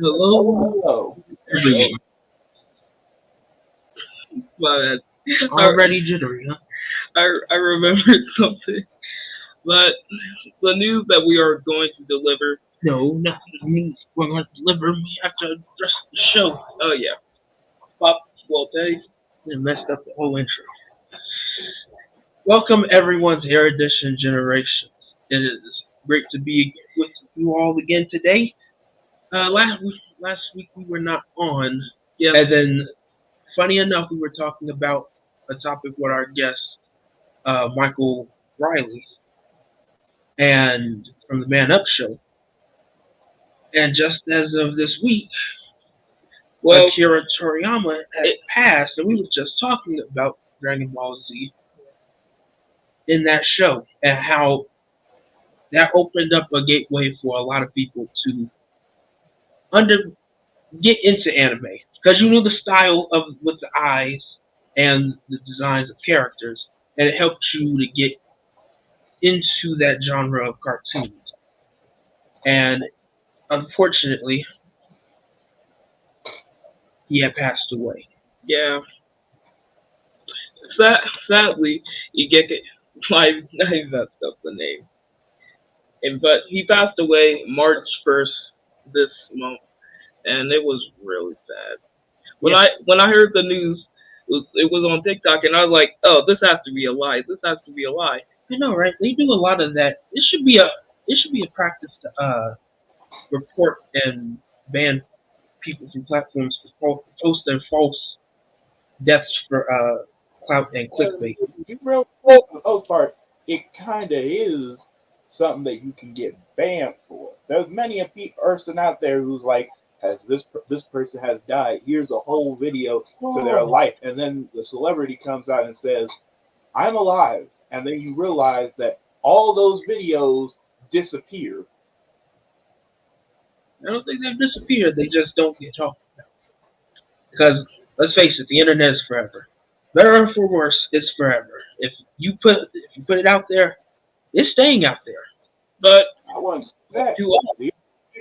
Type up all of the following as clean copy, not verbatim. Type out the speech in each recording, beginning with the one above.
Hello, Hello. everyone. But already jittery, huh? I remembered something, but the news that we are going to deliver. No, not the news we're going to deliver. We have to address the show. Oh yeah, Pop. Well, Dave, you messed up the whole intro. Welcome everyone to Erudition Generations. It is great to be with you all again today. Last week we were not on. Yeah, and then funny enough, we were talking about a topic with our guest, Michael Riley, and from the Man Up Show. And just as of this week, Akira Toriyama had passed, and we were just talking about Dragon Ball Z in that show and how that opened up a gateway for a lot of people to under get into anime because you knew the style of with the eyes and the designs of characters, and it helped you to get into that genre of cartoons. And unfortunately, he had passed away. Yeah, sadly, you get it. I messed up the name, but he passed away March 1st this month, and it was really sad. When I heard the news, it was on TikTok, and I was like, "Oh, this has to be a lie. This has to be a lie." I know, right? They do a lot of that. It should be a practice to report and ban people from platforms for posting false deaths for clout and clickbait. You real for the most part, it kind of is something that you can get banned for. There's many a person out there who's like, "Has this person has died? Here's a whole video to their life," and then the celebrity comes out and says, "I'm alive," and then you realize that all those videos disappear. I don't think they've disappeared. They just don't get talked about. Because let's face it, the internet is forever. Better or for worse, it's forever. If you put it out there, it's staying out there. But I want to say that too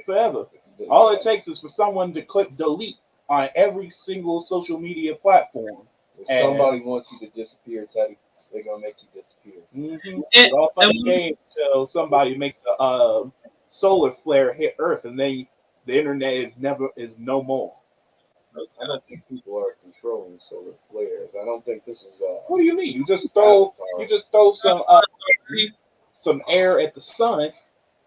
forever. All it takes is for someone to click delete on every single social media platform. If somebody wants you to disappear, Teddy, they're gonna make you disappear. Mm-hmm. It's all fun and games until somebody makes a solar flare hit Earth, and then the internet is no more. I don't think people are controlling solar flares. I don't think this is. What do you mean? You just throw some air at the sun,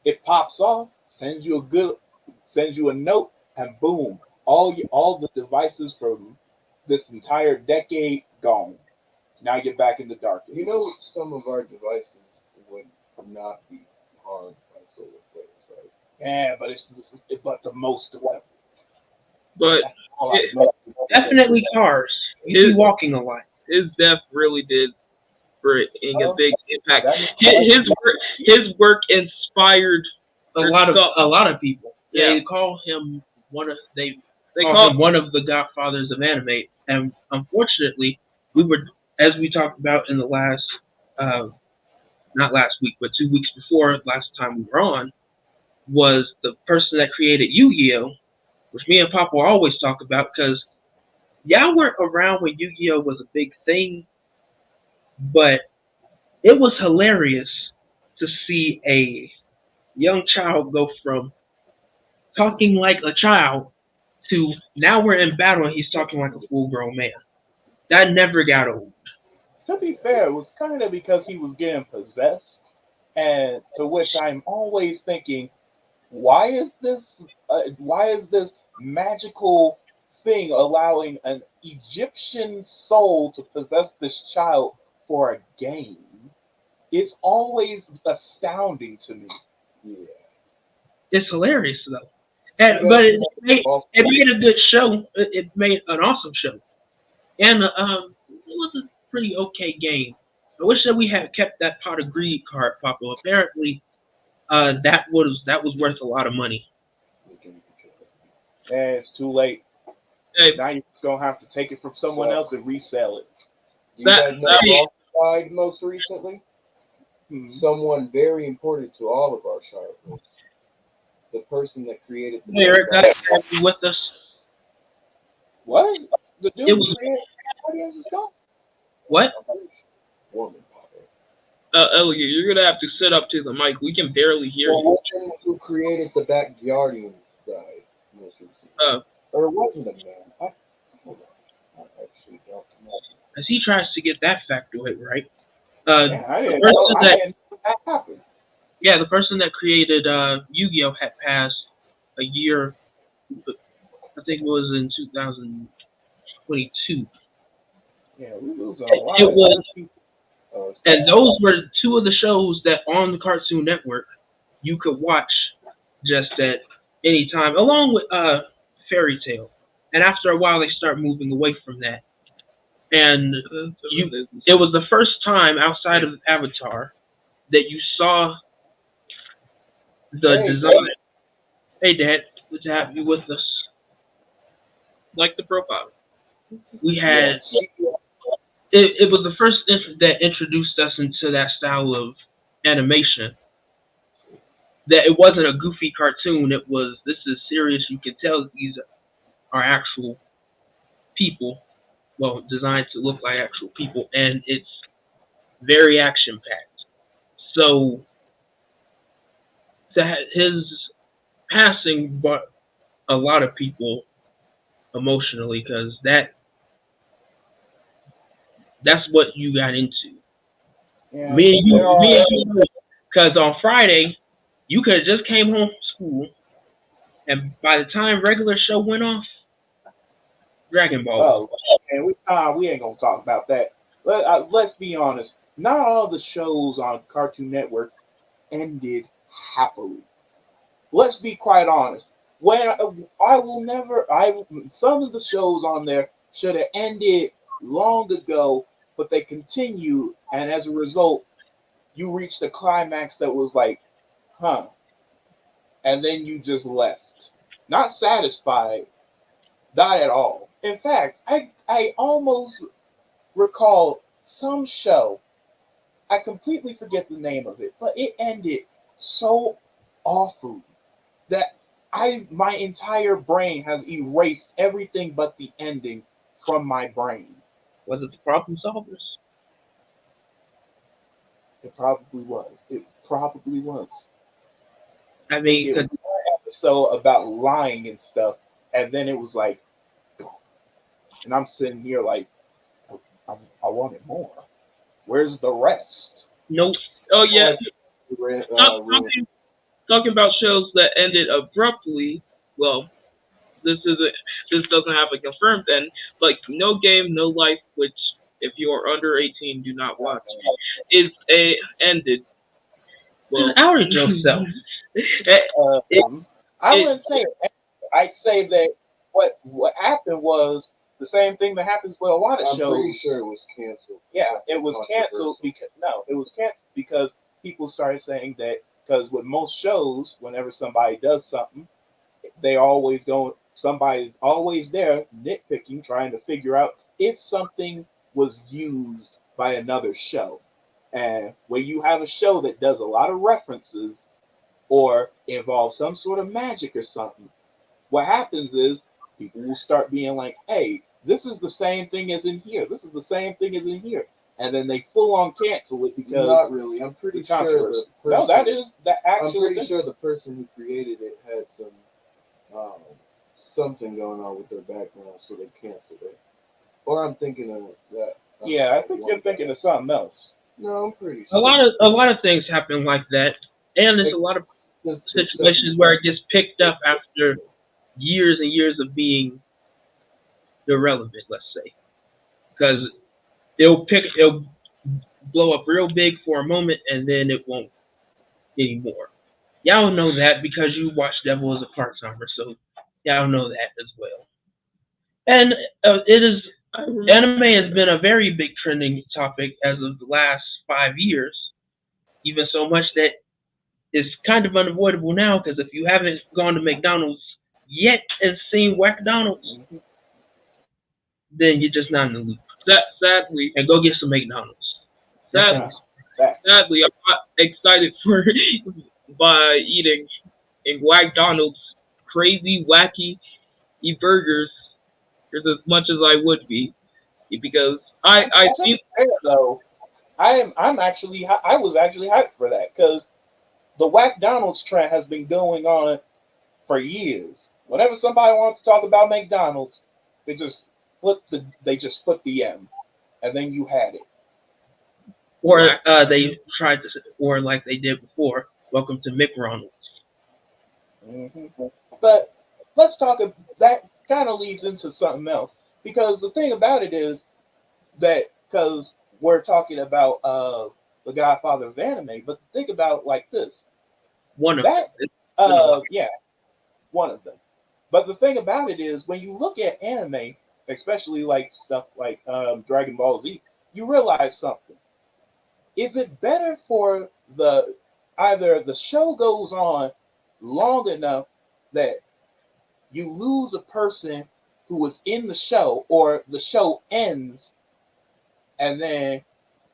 it pops off, sends you a note, and boom, all the devices from this entire decade gone. Now you're back in the dark. You know, some of our devices would not be harmed by solar flares, right? Yeah, but the most of them. But definitely cars. He'd be walking a lot. His death really did bring a big impact. His work inspired a lot of people. Yeah. They call him one of the godfathers of anime, and unfortunately, as we talked about in the last not last week, but 2 weeks before last time we were on, was the person that created Yu-Gi-Oh, which me and Papa always talk about because y'all weren't around when Yu-Gi-Oh was a big thing, but it was hilarious to see a young child go from talking like a child to now we're in battle and he's talking like a full grown man. That never got old. To be fair, it was kind of because he was getting possessed, and to which I'm always thinking, why is this magical thing allowing an Egyptian soul to possess this child for a game? It's always astounding to me. Yeah. It's hilarious though, but it made a good show. It made an awesome show, and it was a pretty okay game. I wish that we had kept that pot of greed card, Papa. Apparently, that was worth a lot of money. And it's too late. Hey, Now you're gonna have to take it from someone else and resell it. You guys know who also died most recently? Hmm. Someone very important to all of our childhoods. the person that created the Hey, Eric, glad to have you with us. What? The dude It who was created audience is gone? what? woman. Elliot, you're gonna have to sit up to the mic. We can barely hear The you. woman who created the Backyardians died most recently. Or was it a man? Hold on. I actually don't know. As he tries to get that factoid right. Yeah, I The didn't person know. I that didn't know that happened. yeah, the person that created Yu-Gi-Oh had passed a year. I think it was in 2022. Yeah, we losing a lot It of was, people. and those were two of the shows that on the Cartoon Network you could watch just at any time, along with Fairy Tale. And after a while, they start moving away from that. And it was the first time outside of Avatar that you saw the design. Hey, Dad, good to have you with us. Like the profile. We had it was the first that introduced us into that style of animation. That it wasn't a goofy cartoon. It was this is serious. You can tell these are actual people. Well, designed to look like actual people, and it's very action packed. So his passing brought a lot of people emotionally because that's what you got into. Yeah, Me and you, because on Friday you could have just came home from school, and by the time regular show went off, Dragon Ball. Oh, and we ain't gonna talk about that. Let's be honest. Not all the shows on Cartoon Network ended happily. Let's be quite honest. When I will never, some of the shows on there should have ended long ago, but they continue, and as a result, you reached a climax that was like, huh, and then you just left, not satisfied, not at all. In fact, I almost recall some show. I completely forget the name of it, but it ended so awfully that my entire brain has erased everything but the ending from my brain. Was it the Problem Solvers? It probably was. It probably was. I mean, It was an episode about lying and stuff, and then it was like, and I'm sitting here like, I wanted more. Where's the rest? nope. Oh yeah. Uh, Talking about shows that ended abruptly. Well, this doesn't have a confirmed end. Like No Game, No Life, which if you are under 18, do not watch. Is ended. Well, outrage yourself. I wouldn't say it. I'd say that what happened was the same thing that happens with a lot of I'm shows. pretty sure it was canceled. Yeah, it was canceled because people started saying that because with most shows, whenever somebody does something, they always go. Somebody's always there nitpicking, trying to figure out if something was used by another show. And when you have a show that does a lot of references or involves some sort of magic or something, what happens is people will start being like, "Hey, this is the same thing as in here. This is the same thing as in here," and then they full on cancel it because not really. I'm pretty sure the person, no, that is the actual. I'm pretty sure the person who created it had some something going on with their background, so they canceled it. Or I'm thinking of that. Yeah, I think you're thinking of something else. No, I'm pretty sure. A lot of things happen like that, and there's a lot of situations where it gets picked up after years and years of being irrelevant. Let's say, because it'll blow up real big for a moment, and then it won't anymore. Y'all know that because you watch Devil as a Part-Timer, so y'all know that as well. And it is anime has been a very big trending topic as of the last 5 years, even so much that it's kind of unavoidable now because if you haven't gone to McDonald's yet and seen McDonald's, then you're just not in the loop. Sadly, and go get some McDonald's. Sadly, I'm not excited for by eating And McDonald's crazy, wacky, eat burgers is as much as I would be because I To see be fair, though, I was actually hyped for that because the Whack Donald's trend has been going on for years. Whenever somebody wants to talk about McDonald's, they just flip the M, and then you had it. or they tried to or like they did before. Welcome to McRonald's. Hmm. But let's talk. That kind of leads into something else because the thing about it is that because we're talking about the Godfather of anime, but think about like this One of them. that It's been a lot. yeah, one of them. But the thing about it is when you look at anime, especially like stuff like Dragon Ball Z, you realize something. Is it better for the either the show goes on long enough that you lose a person who was in the show, or the show ends and then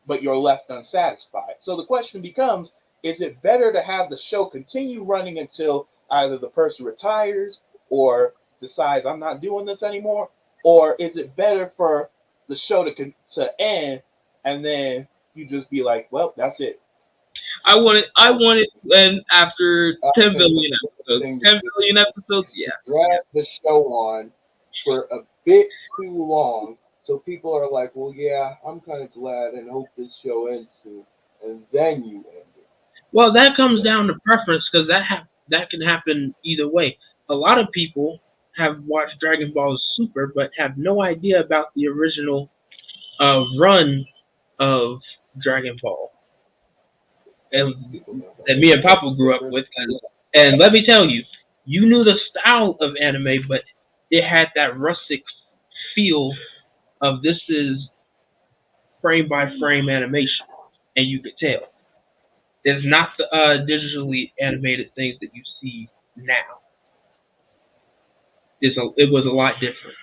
but you're left unsatisfied. So the question becomes, is it better to have the show continue running until either the person retires or decides I'm not doing this anymore, or is it better for the show to end and then you just be like, well, that's it. I wanted, and after I 10 think the billion best episodes, thing to 10 do billion episodes, is to yeah. drag the show on for a bit too long, so people are like, "Well, yeah, I'm kind of glad and hope this show ends soon," and then you end it. Well, that comes Yeah, down to preference because that can happen either way. A lot of people have watched Dragon Ball Super but have no idea about the original run of Dragon Ball, and most people know that. that me and Papa grew up with. And let me tell you, you knew the style of anime, but it had that rustic feel of this is frame by frame animation, and you could tell. It's not the digitally animated things that you see now. It was a lot different.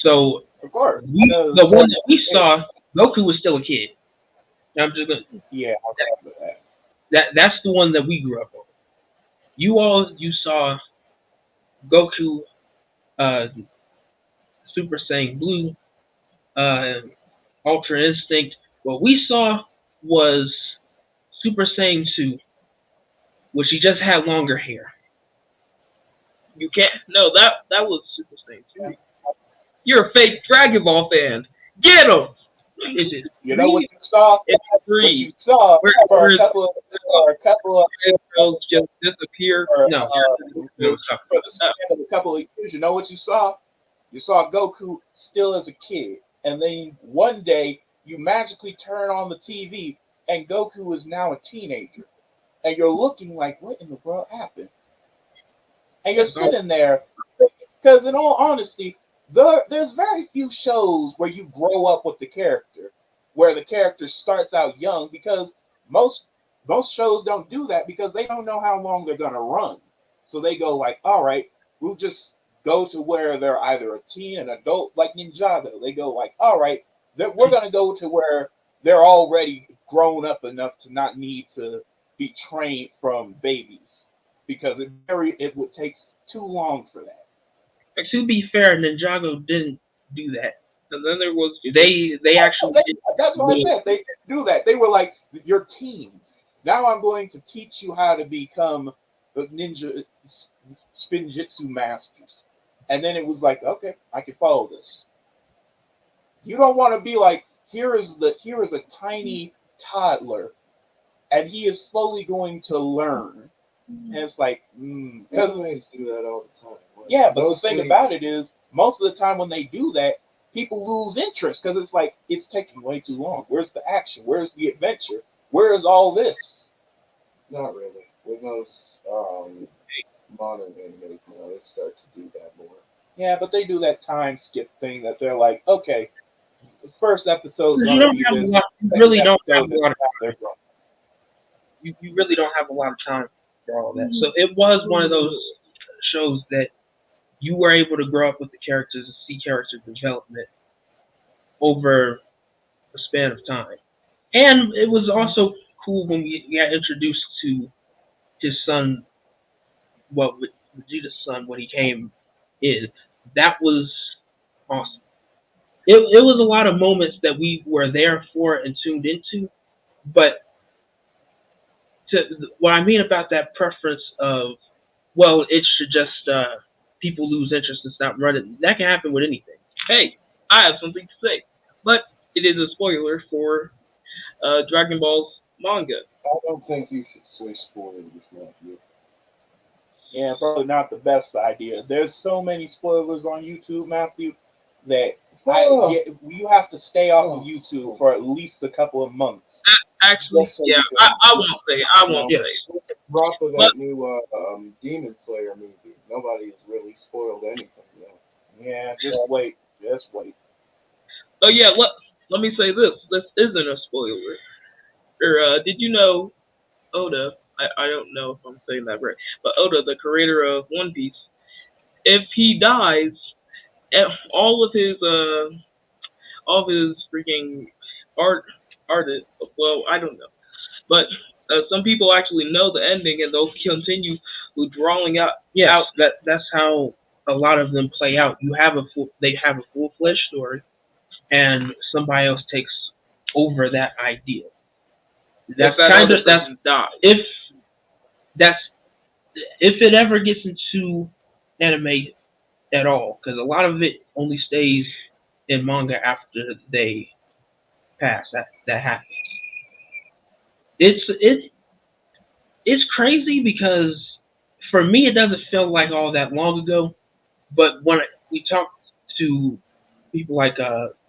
So Of course, the because one that we saw, Goku was still a kid. I'm just gonna, yeah, I remember that. that's the one that we grew up on. You saw Goku, uh, Super Saiyan Blue, uh, Ultra Instinct. What we saw was Super Saiyan 2, which he just had longer hair. You can't. No, that was Super Saiyan 2. You're a fake Dragon Ball fan. Get him. Is it You know what three? you saw? It's What you three. saw for Where a is couple of for a couple of girls just disappear? for, No, no, stop. for the span of a couple of years, you know what you saw? You saw Goku still as a kid, and then one day you magically turn on the TV, and Goku is now a teenager, and you're looking like, what in the world happened? And you're sitting there because, in all honesty, there's very few shows where you grow up with the character, where the character starts out young, because most most shows don't do that because they don't know how long they're gonna run. So they go like, all right, we'll just go to where they're either a teen, an adult, like Ninjago. They go like, all right, we're gonna go to where they're already grown up enough to not need to be trained from babies because it would take too long for that. To be fair, Ninjago didn't do that. And then there was they actually They, did that's what I little. said. They didn't do that. They were like, "You're teens. Now I'm going to teach you how to become the ninja spinjitzu masters." And then it was like, "Okay, I can follow this." You don't want to be like, here is a tiny toddler, and he is slowly going to learn." And it's like, because Animes do that all the time. Like, yeah, but the thing mostly, about it is, most of the time when they do that, people lose interest because it's like it's taking way too long. Where's the action? Where's the adventure? Where is all this? not really. With most modern animes now, they start to do that more. Yeah, but they do that time skip thing that they're like, okay, the first episode's 'Cause you gonna don't be have a this, lot. You second really don't have episode a is lot of now they're grown. you really don't have a lot of time for all that. So it was one of those shows that you were able to grow up with the characters and see character development over a span of time. And it was also cool when we got introduced to his son Vegeta's son when he came in. That was awesome. It was a lot of moments that we were there for and tuned into, but to what I mean about that preference of, well, it should just people lose interest and stop running. That can happen with anything. Hey, I have something to say, but it is a spoiler for Dragon Ball's manga. I don't think you should say spoilers, Matthew. Yeah, probably not the best idea. There's so many spoilers on YouTube, Matthew, that you have to stay off of YouTube for at least a couple of months. Actually, Just so yeah, you can- I won't say it. I won't. Yeah, Drop of But- that new Demon Slayer movie. Nobody has really spoiled anything yet. Yeah, just wait. Just wait. oh yeah. Let me say this. This isn't a spoiler. Did you know Oda? I don't know if I'm saying that right, but Oda, the creator of One Piece, if he dies, all of his freaking artists. Well, I don't know, but some people actually know the ending and they'll continue drawing out. Yeah, that's how a lot of them play out. They have a full fledged story, and somebody else takes over that idea. That's kind of if that's if it ever gets into anime at all, because a lot of it only stays in manga after they pass. That happens. It's crazy because for me it doesn't feel like all that long ago, but when we talk to people like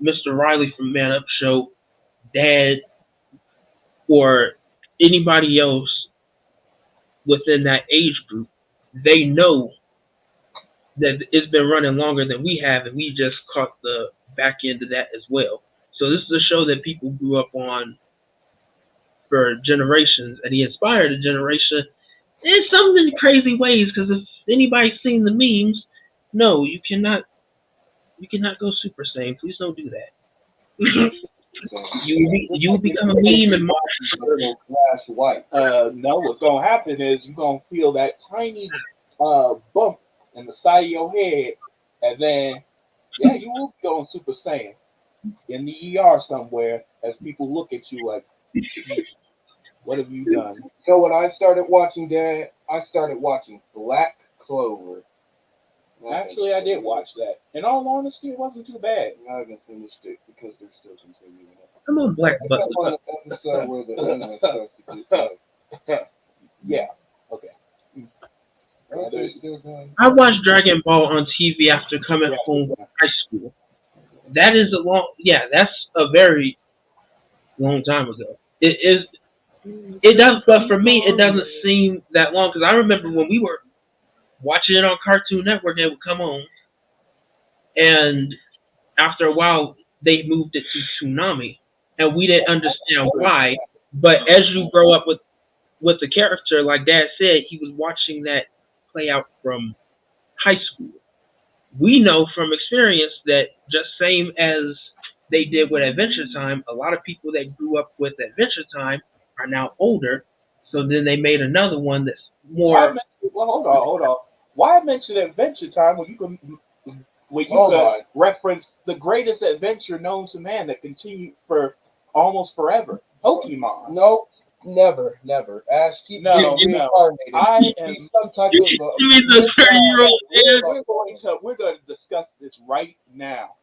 Mr. Riley from Man Up Show, Dad, or anybody else within that age group, they know that it's been running longer than we have, and we just caught the back end of that as well. So this is a show that people grew up on for generations, and he inspired a generation in some crazy ways. Because if anybody's seen the memes, no, you cannot go Super Saiyan. Please don't do that. you become a meme and Flash white. No, what's gonna happen is you're gonna feel that tiny bump in the side of your head, and then you will be going Super Saiyan in the ER somewhere as people look at you like, what have you done? You know what I started watching, Dad? I started watching Black Clover. Actually, I did watch that. In all honesty, it wasn't too bad. I haven't finished it because they're still continuing it. come on, Black I Butler. on the episode where the anime starts to get Yeah. Okay. Are they still going? I watched Dragon Ball on TV after coming home from high school. That is that's a very long time ago. It is. It does, but for me, it doesn't seem that long because I remember when we were watching it on Cartoon Network, it would come on, and after a while, they moved it to Toonami, and we didn't understand why. But as you grow up with the character, like Dad said, he was watching that play out from high school. We know from experience that just same as they did with Adventure Time, a lot of people that grew up with Adventure Time are now older. So then they made another one that's more. Hold on. Why mention Adventure Time when you could reference the greatest adventure known to man that continued for almost forever? Pokemon. No, never. Ash, keep reincarnated. I am some type of. We're going to discuss this right now.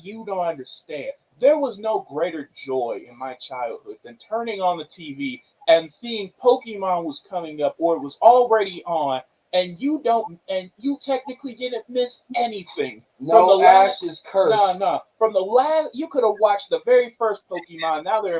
You don't understand. There was no greater joy in my childhood than turning on the TV and seeing Pokemon was coming up or it was already on, and you technically didn't miss anything. No, Ash is cursed. No. From the last, you could have watched the very first Pokemon. Now they're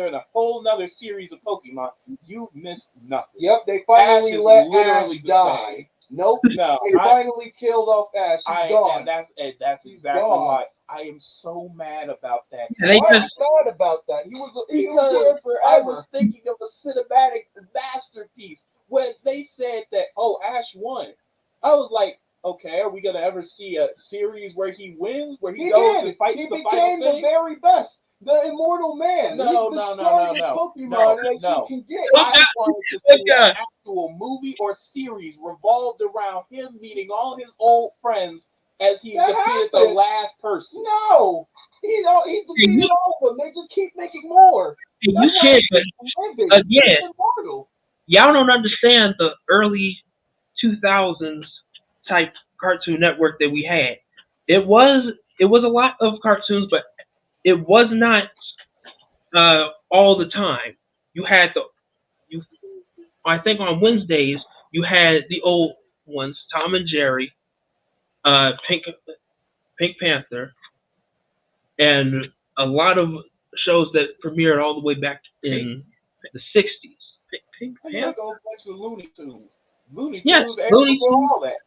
in a whole nother series of Pokemon. You missed nothing. Yep, they finally let Ash die. die. Nope. No, they finally killed off Ash. He's gone. And that's exactly why I am so mad about that. Why are you mad about that? He was here forever. I was thinking of a cinematic masterpiece when they said that Ash won. I was like, okay, are we gonna ever see a series where he wins, where he goes and fights the final thing? He became the very best. The Immortal Man. No, He's no, the no, no, strongest no. Pokemon that No. you can get. I wanted to see Look, an actual movie or series revolved around him meeting all his old friends as he That defeated the happened. last person. No, he defeated all of them. They just keep making more. you That's why can't. But he's living. again, He's immortal. y'all don't understand the early 2000s type Cartoon Network that we had. It was a lot of cartoons, but it was not all the time. You had you I think on Wednesdays you had the old ones, Tom and Jerry, Pink Panther, and a lot of shows that premiered all the way back in the '60s. Pink And Panther. like a bunch of Looney Tunes. Looney Yeah, Tunes and Looney before Tunes. all that.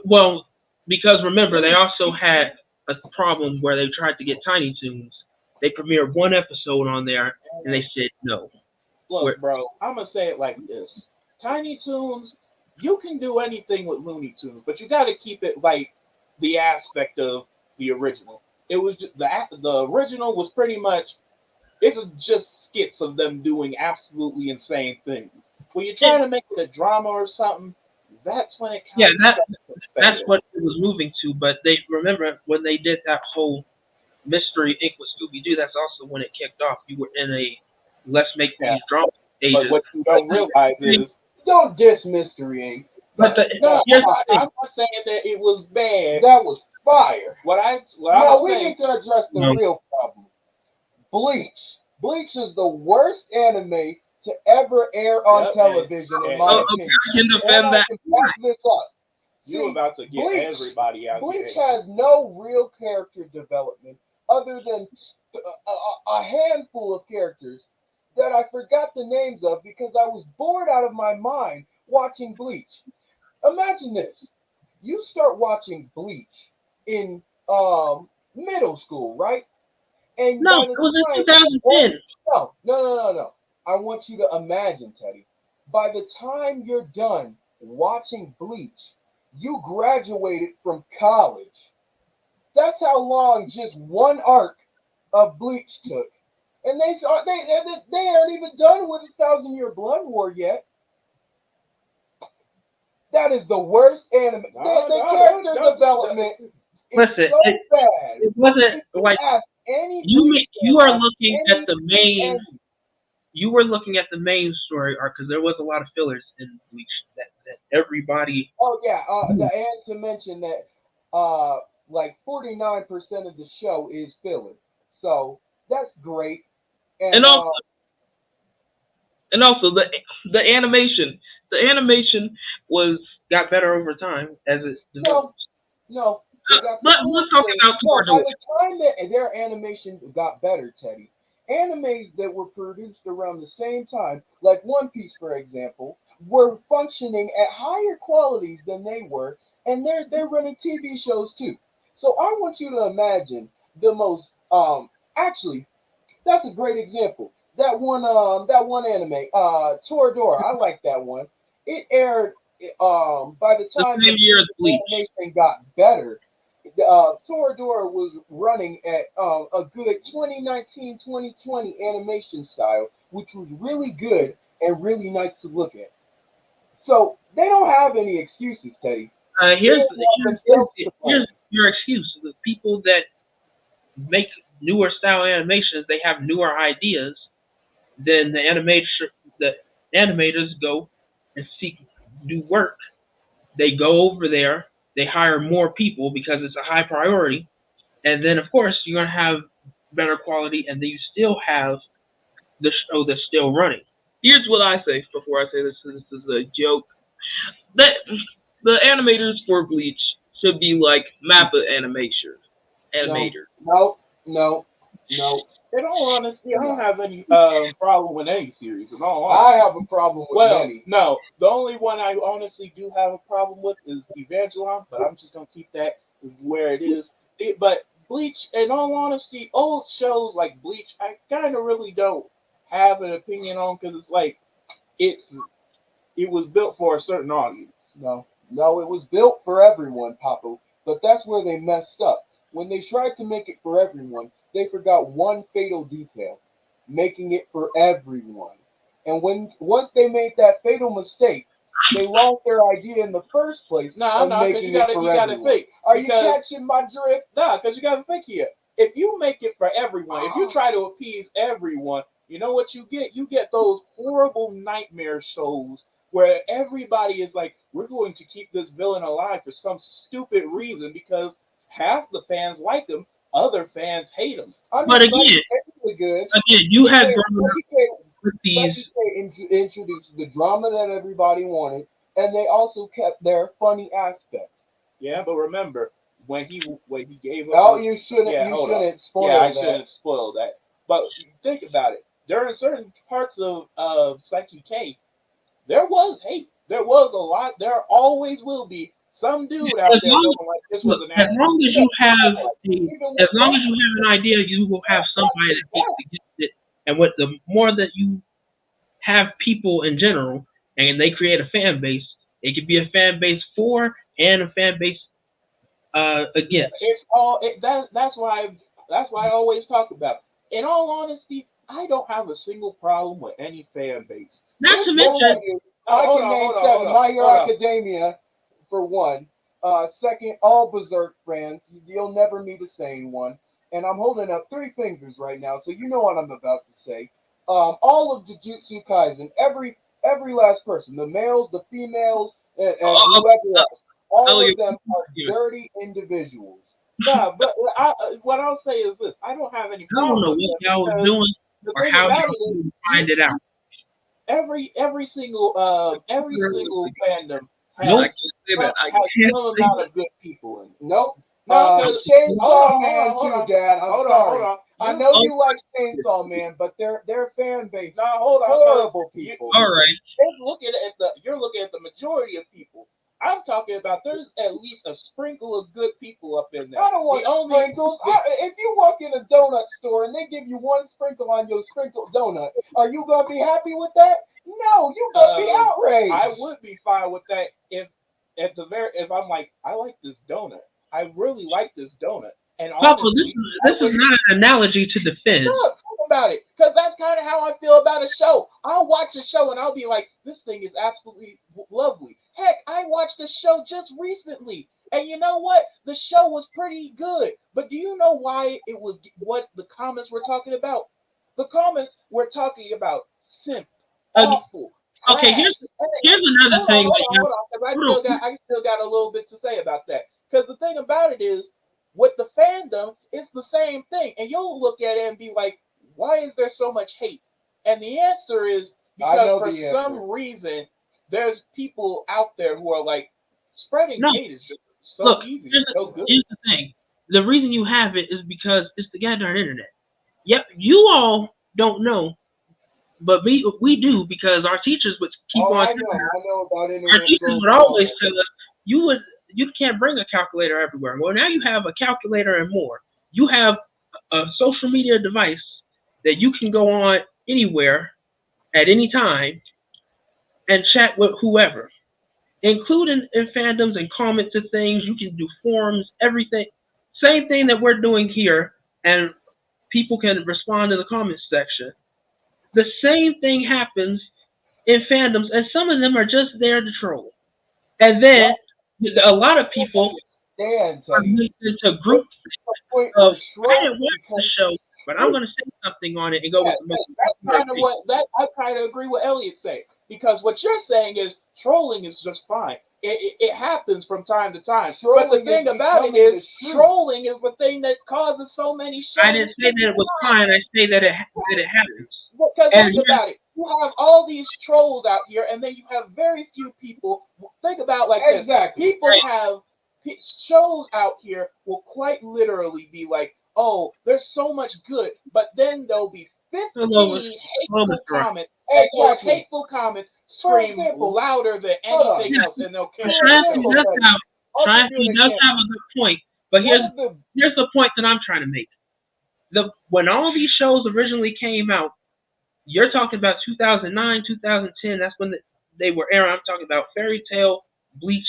Well, because remember they also had a problem where they tried to get Tiny Toons. They premiered one episode on there, and they said no. Look, bro, I'm gonna say it like this: Tiny Toons, you can do anything with Looney Tunes, but you got to keep it like the aspect of the original. It was just, the original was pretty much it's just skits of them doing absolutely insane things. When you're trying to make it a drama or something, that's when it Yeah, kind of starts to that's fail. what it was moving to. But they remember when they did that whole Mystery Inc. with Scooby Doo. That's also when it kicked off. You were in a let's make these drama But stages. what you don't realize is, Don't diss Mystery Inc. But no, here's the I'm thing. not saying that it was bad. That was fire. What I No, was we saying, need to address the No. real problem. Bleach. Bleach is the worst anime to ever air on Yep, television, in my Okay, opinion. I can And defend I that. can back this up. you're See, about to get Bleach- everybody out Bleach here. has no real character development other than a handful of characters that I forgot the names of because I was bored out of my mind watching Bleach. Imagine this. You start watching Bleach in middle school, right? And No, by it the was in time 2010. no. I want you to imagine, Teddy. By the time you're done watching Bleach, you graduated from college. That's how long just one arc of Bleach took. And they aren't even done with 1,000 Year Blood War yet. That is the worst anime. The character development is Listen, so bad. It wasn't If you like ask any you. Bleach You fan are on looking any at the main. anime, You were looking at the main story arc because there was a lot of fillers in Bleach that everybody. oh yeah, and to mention that like 49% of the show is filler. So that's great. And also the animation. The animation got better over time as it developed. no, they got the Let's talk thing. about No, by Toradora. the time that their animation got better, Teddy, animes that were produced around the same time, like One Piece, for example, were functioning at higher qualities than they were, and they're running TV shows too. So I want you to imagine the most actually that's a great example. That one anime, Toradora, I like that one. It aired by the The time same year as Bleach. animation got better, Toradora was running at a good 2019-2020 animation style, which was really good and really nice to look at. So they don't have any excuses, Teddy. Here's They want themselves to blame. here's your excuse. The people that make newer style animations, they have newer ideas. Then the animators go and seek new work. They go over there. They hire more people because it's a high priority. And then, of course, you're gonna have better quality, and then you still have the show that's still running. Here's what I say before I say this. This is a joke. That the animators for Bleach should be like Mappa animators. No. In all honesty, I don't have any problem with any series. In all I honesty. have a problem with Well, many. no, the only one I honestly do have a problem with is Evangelon, but I'm just gonna keep that where it is. But Bleach, in all honesty, old shows like Bleach, I kind of really don't have an opinion on because it's like it's it was built for a certain audience. No, it was built for everyone, Papa. But that's where they messed up. when they tried to make it for everyone, they forgot one fatal detail, making it for everyone. And once they made that fatal mistake, they lost their idea in the first place No, of no, because making it for you gotta everyone. think. Are you Because catching my drift? nah, because you gotta think here. If you make it for everyone, if you try to appease everyone, you know what you get? You get those horrible nightmare shows where everybody is like, we're going to keep this villain alive for some stupid reason because half the fans like him, other fans hate him. I mean, But Psyche again, K was good. you have Psyche grown up K with these. Psyche K introduced the drama that everybody wanted, and they also kept their funny aspects. Yeah, but remember when he gave us Oh, those, you shouldn't yeah, hold on. shouldn't spoil Yeah, I that. shouldn't spoil that. But think about it. During certain parts of Psyche K, there was hate. There was a lot. There always will be some dude out As there long going like this was Look, an as accident. long as you have as long as Even you have an idea, you will have somebody that hates against it. And with the more that you have people in general, and they create a fan base, it could be a fan base for and a fan base against. It's all that's why I always talk about. In all honesty, I don't have a single problem with any fan base. Not to which one mention, of you? Oh, I hold can on, name hold on, seven. hold on, My Hero hold on. Academia, for one. Second, all Berserk fans. You'll never meet a sane one. And I'm holding up three fingers right now, so you know what I'm about to say. All of Jujutsu Kaisen, every last person, the males, the females, and oh, whoever else, all you're of them are dirty individuals. Nah, but what I'll say is this: I don't have any I don't problem know with what them y'all was because doing the or thing how about y'all it is, can find it out. every single fandom Nope. has some amount of good people in it. Nope. No, because Chainsaw Man hold too, on, Dad. I'm hold on, sorry. hold on. I know you like Chainsaw Man, but their fan base Now hold on. horrible people. All right. You're looking at the majority of people. I'm talking about there's at least a sprinkle of good people up in there. I don't want sprinkles. If you walk in a donut store and they give you one sprinkle on your sprinkled donut, are you gonna be happy with that? No, you gonna be outraged. I would be fine with that if I'm like, I like this donut. I really like this donut. And Papa, honestly, this is not an analogy to defend. look, think about it, because that's kind of how I feel about a show. I'll watch a show and I'll be like, this thing is absolutely lovely. Heck, I watched a show just recently, and you know what? The show was pretty good. But do you know why it was? What the comments were talking about? The comments were talking about simp, awful, Okay, trash. here's another Hold thing. on, hold on, because I still got a little bit to say about that. Because the thing about it is, with the fandom, it's the same thing, and you'll look at it and be like, "Why is there so much hate?" And the answer is because for some reason, there's people out there who are like, spreading hate is just so easy, so good. Here's the thing: the reason you have it is because it's the goddamn internet. Yep, you all don't know, but we do because our teachers would keep on. I know about internet. Our teachers would always tell us you can't bring a calculator everywhere. Well, now you have a calculator and more. You have a social media device that you can go on anywhere at any time and chat with whoever, including in fandoms and comment to things. You can do forums, everything. Same thing that we're doing here, and people can respond to the comment section. The same thing happens in fandoms, and some of them are just there to troll. And then a lot of people are mixed into groups of I didn't watch the show, but I'm going to say something on it and go with the most. I kind of agree with Elliot saying, because what you're saying is trolling is just fine. It happens from time to time. But the thing about it is, trolling is the thing that causes so many shows. I didn't say that it was fine. I say that it happens. Because think about it. You have all these trolls out here, and then you have very few people. Think about like this. People have shows out here will quite literally be like, oh, there's so much good, but then there'll be 15 hateful comments. And those hateful comments scream louder than anything else, and they'll cancel. He does have a good point, but here's the point that I'm trying to make. When all these shows originally came out, you're talking about 2009, 2010. That's when they were airing. I'm talking about Fairy Tail, Bleach,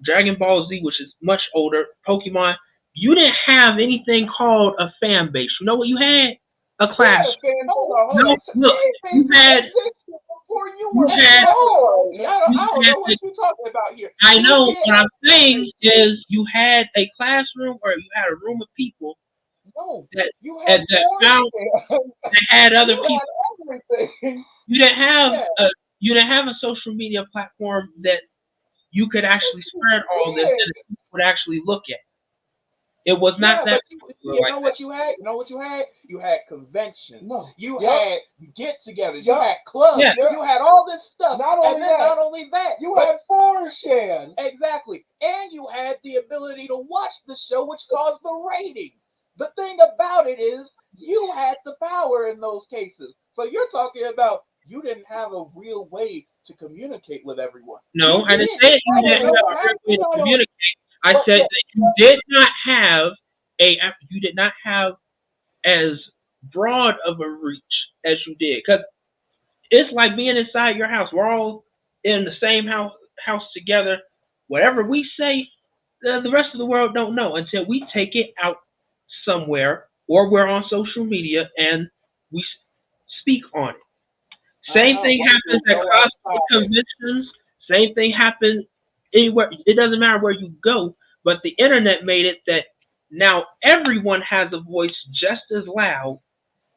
Dragon Ball Z, which is much older, Pokemon. you didn't have anything called a fan base. You know what you had? A We had class. a fan. Hold No, on. look, Fan you bases had, existed before you you were had, born. you I don't had know what you're talking about here. I You know did what I'm have saying is you had a classroom or you had a room of people No, that you that, had that porn found fan. that had other You people. had everything. You didn't have yeah. a you didn't have a social media platform that you could actually spread all this Yeah. and people would actually look at. It was not Yeah, that but popular you like know that. what you had? You know what you had? You had conventions. No. You Yup. had get-togethers. You Yup. had clubs. Yeah. Yup. You had all this stuff. Not And only then that, not only that, you but had Forshan. exactly. And you had the ability to watch the show, which caused the ratings. The thing about it is, you had the power in those cases. So you're talking about you didn't have a real way to communicate with everyone. No, You I didn't did. say that you Not didn't only have You a that, had real way to not only, communicate. I but said that you did not have as broad of a reach as you did. Because it's like being inside your house. We're all in the same house together. Whatever we say, the rest of the world don't know until we take it out somewhere or we're on social media and we speak on it. Same uh-huh. thing Once happens you at go cosplay outside. conventions. Same thing happens anywhere. It doesn't matter where you go, but the internet made it that now everyone has a voice just as loud,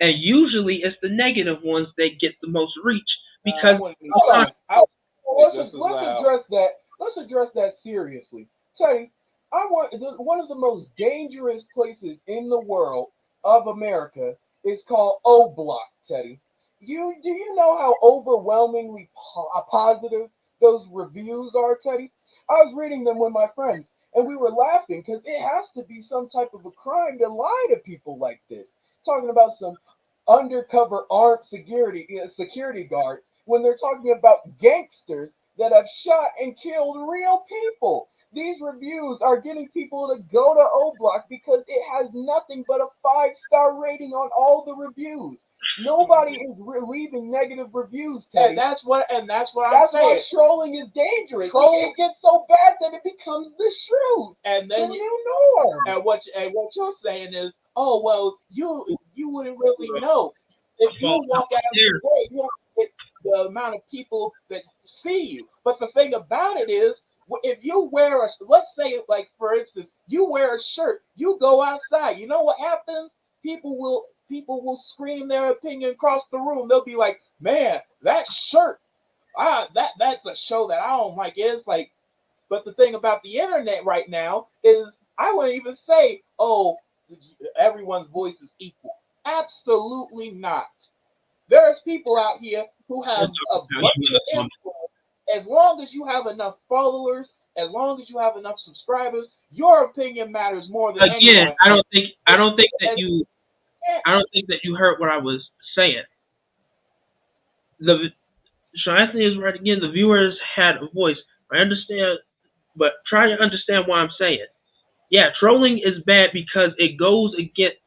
and usually it's the negative ones that get the most reach I because wouldn't even hold say on. it. I would say Let's just as let's loud. address that. Let's address that seriously. Teddy, one of the most dangerous places in the world of America is called O Block. Teddy, do you know how overwhelmingly positive those reviews are, Teddy? I was reading them with my friends, and we were laughing because it has to be some type of a crime to lie to people like this. Talking about some undercover armed security guards when they're talking about gangsters that have shot and killed real people. These reviews are getting people to go to O Block because it has nothing but a 5-star rating on all the reviews. Nobody is leaving negative reviews, Teddy. And that's what I'm That's why saying. trolling is dangerous. Troll- It gets so bad that it becomes the truth, And the then new norm. what you're saying is, oh well, you wouldn't really know if you walk out of your way. You don't get the amount of people that see you. But the thing about it is, if you wear let's say like for instance, you wear a shirt, you go outside. You know what happens? People will scream their opinion across the room. They'll be like, "Man, that shirt, that's a show that I don't like." It's like, but the thing about the internet right now is I wouldn't even say, oh, everyone's voice is equal. Absolutely not. There's people out here who have a bunch of influence. As long as you have enough followers, as long as you have enough subscribers, your opinion matters more than Again, anyone. I don't think that you heard what I was saying. The So Anthony is right again. The viewers had a voice. I understand, but try to understand what I'm saying. Yeah, trolling is bad because it goes against.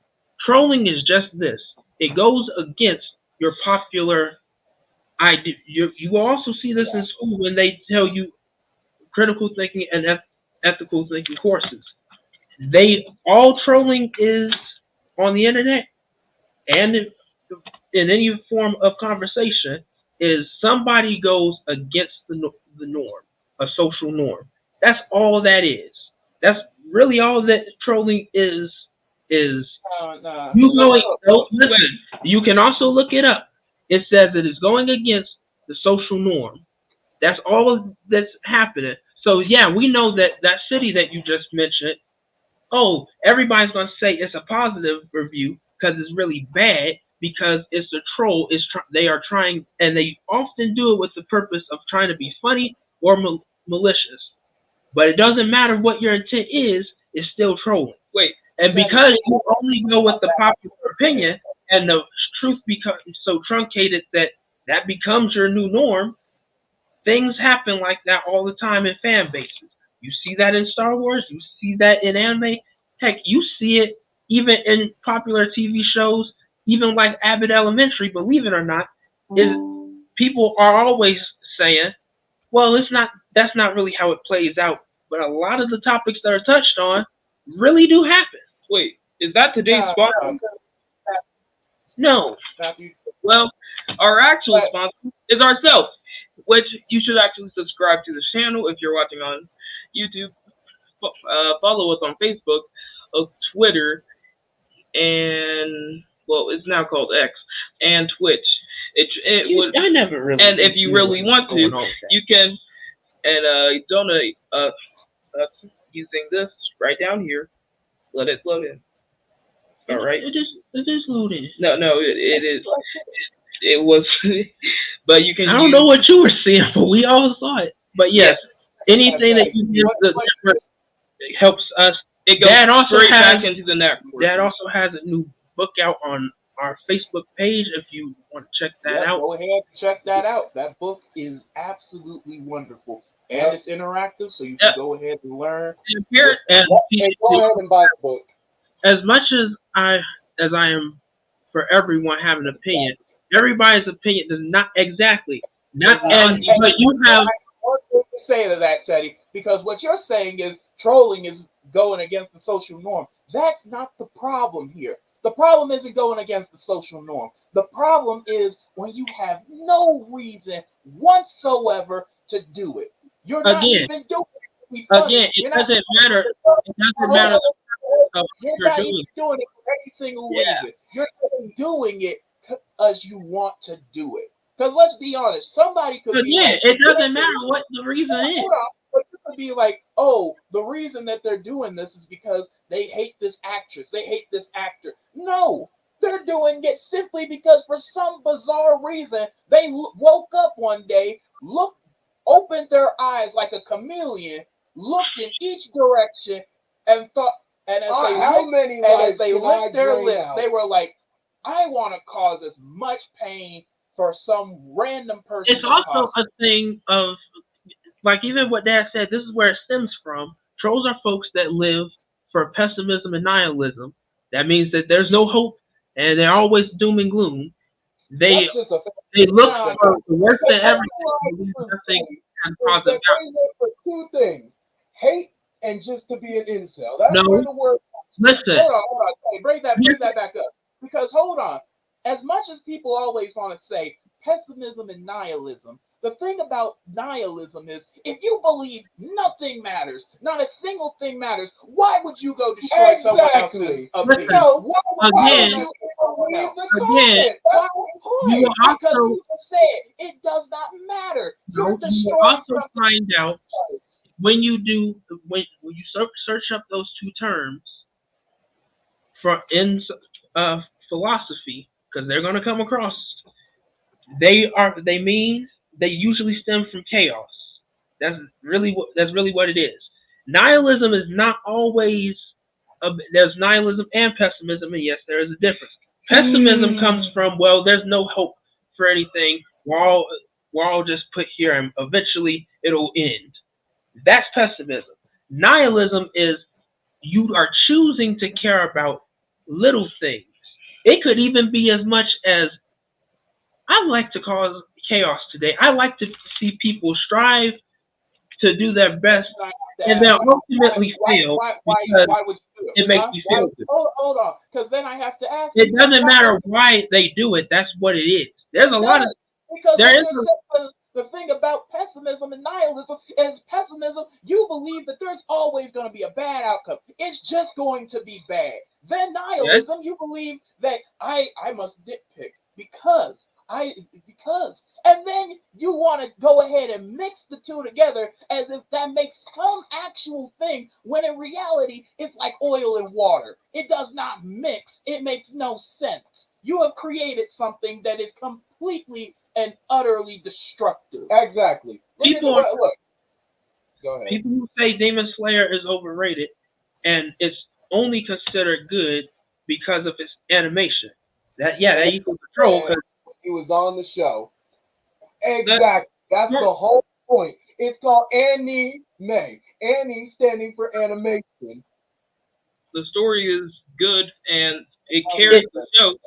Trolling is just this. It goes against your popular idea. You will also see this in school when they tell you critical thinking and ethical thinking courses. All trolling is on the internet and in any form of conversation is somebody goes against the norm, a social norm. That's all that is. That's really all that trolling is. Is you going? No, listen. You can also look it up. It says it is going against the social norm. That's all that's happening. So yeah, we know that that city that you just mentioned. Oh, everybody's gonna say it's a positive review because it's really bad because it's a troll. They are trying, and they often do it with the purpose of trying to be funny or malicious. But it doesn't matter what your intent is; it's still trolling. Wait, and because you only go with the popular opinion, and the truth becomes so truncated that that becomes your new norm, things happen like that all the time in fan bases. You see that in Star Wars. You see that in anime. Heck, you see it even in popular TV shows, even like Abbott Elementary. Believe it or not, is people are always saying, "Well, it's not. That's not really how it plays out." But a lot of the topics that are touched on, really do happen. Wait, is that today's Nah, sponsor? nah, No. Matthew. Well, our actual But sponsor is ourselves, which you should actually subscribe to the channel if you're watching on YouTube. Follow us on Facebook, Twitter, and well, it's now called X, and Twitch. It would. I never really. And if you really want to, you can donate using this right down here. Let it load in. All right. It is loading. No, it is. It was, but you can. I don't know what you were seeing, but we all saw it. But yes, anything that you give the network helps us. It goes straight back into the network. Dad also has a new book out on our Facebook page. If you want to check that out, Go ahead and check that out. That book is absolutely wonderful. And it's interactive, so you can go ahead and learn. And go ahead and buy the book. As much as I am for everyone having an opinion, everybody's opinion does not exactly but you have one thing to say to that, Teddy, because what you're saying is trolling is going against the social norm. That's not the problem here. The problem isn't going against the social norm. The problem is when you have no reason whatsoever to do it. You're not even doing it. Again, it doesn't matter. It doesn't matter. You're not even doing it for any single reason. You're doing it because you want to do it. Because let's be honest, somebody could be like, it doesn't matter what the reason is. But you could be like, oh, the reason that they're doing this is because they hate this actress, they hate this actor. No, they're doing it simply because for some bizarre reason they woke up one day, opened their eyes like a chameleon, looked in each direction, and thought. And as they licked their lips, they were like, I want to cause as much pain for some random person. It's also a thing of, like, even what Dad said, this is where it stems from. Trolls are folks that live for pessimism and nihilism. That means that there's no hope, and they're always doom and gloom. They look for the worst of everything. Nothing can positive for two things: hate and just to be an incel. That's where the word. Listen. Hold on. Hey, bring that back up. Because hold on. As much as people always want to say pessimism and nihilism, the thing about nihilism is if you believe nothing matters, not a single thing matters, why would you go destroy someone else's opinion? No, again, you also said it does not matter. You're destroying you also find out when you search up those two terms in philosophy, because they're going to come across. They usually stem from chaos. That's really what it is. Nihilism is not always. There's nihilism and pessimism, and yes, there is a difference. Pessimism comes from, well, there's no hope for anything. We're all just put here, and eventually it'll end. That's pessimism. Nihilism is you are choosing to care about little things. It could even be as much as, I like to cause chaos today. I like to see people strive to do their best and then ultimately fail because why would you do it makes you feel good. Hold on, because then I have to ask. It doesn't matter why they do it. That's what it is. There's a lot of the thing about pessimism and nihilism is pessimism. You believe that there's always going to be a bad outcome. It's just going to be bad. Then nihilism, you believe that I must nitpick because, and then you want to go ahead and mix the two together as if that makes some actual thing, when in reality it's like oil and water. It does not mix. It makes no sense. You have created something that is completely and utterly destructive. Exactly. People Go ahead. People who say Demon Slayer is overrated and it's only considered good because of its animation. That equals the troll because he was on the show. Exactly. That's the whole point. It's called anime. Annie standing for animation. The story is good and it carries the show.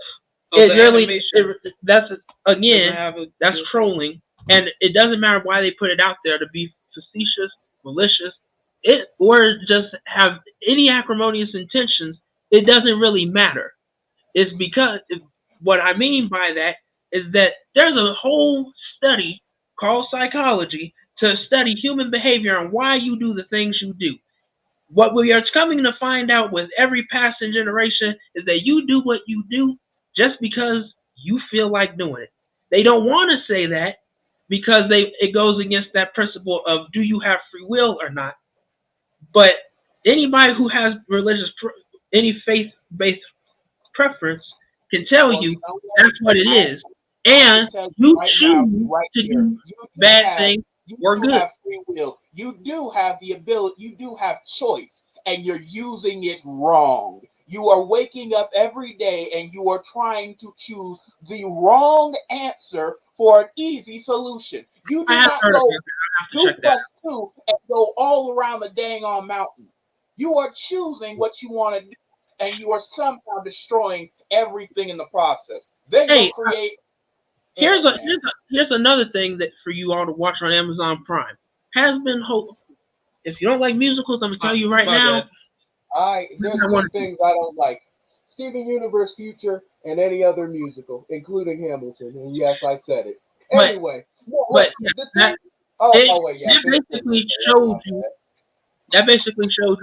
That's trolling, and it doesn't matter why they put it out there to be facetious, malicious, it or just have any acrimonious intentions, it doesn't really matter. It's because what I mean by that is that there's a whole study called psychology to study human behavior and why you do the things you do. What we are coming to find out with every passing generation is that you do what you do just because you feel like doing it. They don't want to say that because it goes against that principle of do you have free will or not. But anybody who has any faith based preference can tell Well, you you know what? that's what it I, is, I can and tell you you right now, choose right to here, do bad things you or do good. have free will. You do have the ability. You do have choice, and you're using it wrong. You are waking up every day and you are trying to choose the wrong answer for an easy solution. You I do have not heard of go it. I have to 2 check that. plus 2 and go all around the dang on mountain. You are choosing what you want to do, and you are somehow destroying everything in the process. Then you'll Hey, create. here's Oh a man, here's another thing that for you all to watch on Amazon Prime has been hope. If you don't like musicals, I'm gonna tell you right now. there's I two want to. things I don't like: Steven Universe Future and any other musical, including Hamilton. And yes, I said it. But Anyway, no, but look, yeah, the that thing. Oh, it oh wait, yeah, that finish your basically that's shows my you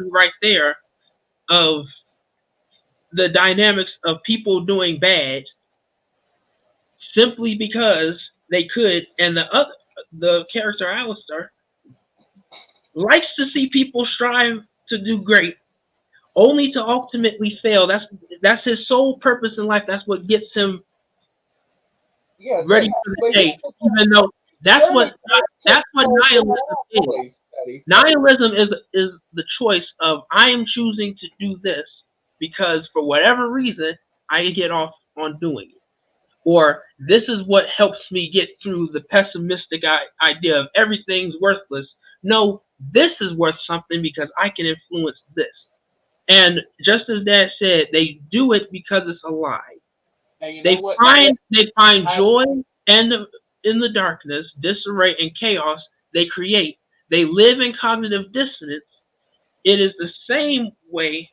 bad. right there of the dynamics of people doing bad simply because they could, and the character Alistair likes to see people strive to do great, only to ultimately fail. That's his sole purpose in life. That's what gets him Yeah, ready for the but here's day. the thing: Even though that's what learning how to take control of nihilism our is. voice, Eddie. Nihilism is the choice of I am choosing to do this because for whatever reason I get off on doing it. Or this is what helps me get through the pessimistic idea of everything's worthless. No, this is worth something because I can influence this. And just as Dad said, they do it because it's a lie. And you know what? They find I joy and in the darkness, disarray and chaos they create. They live in cognitive dissonance. It is the same way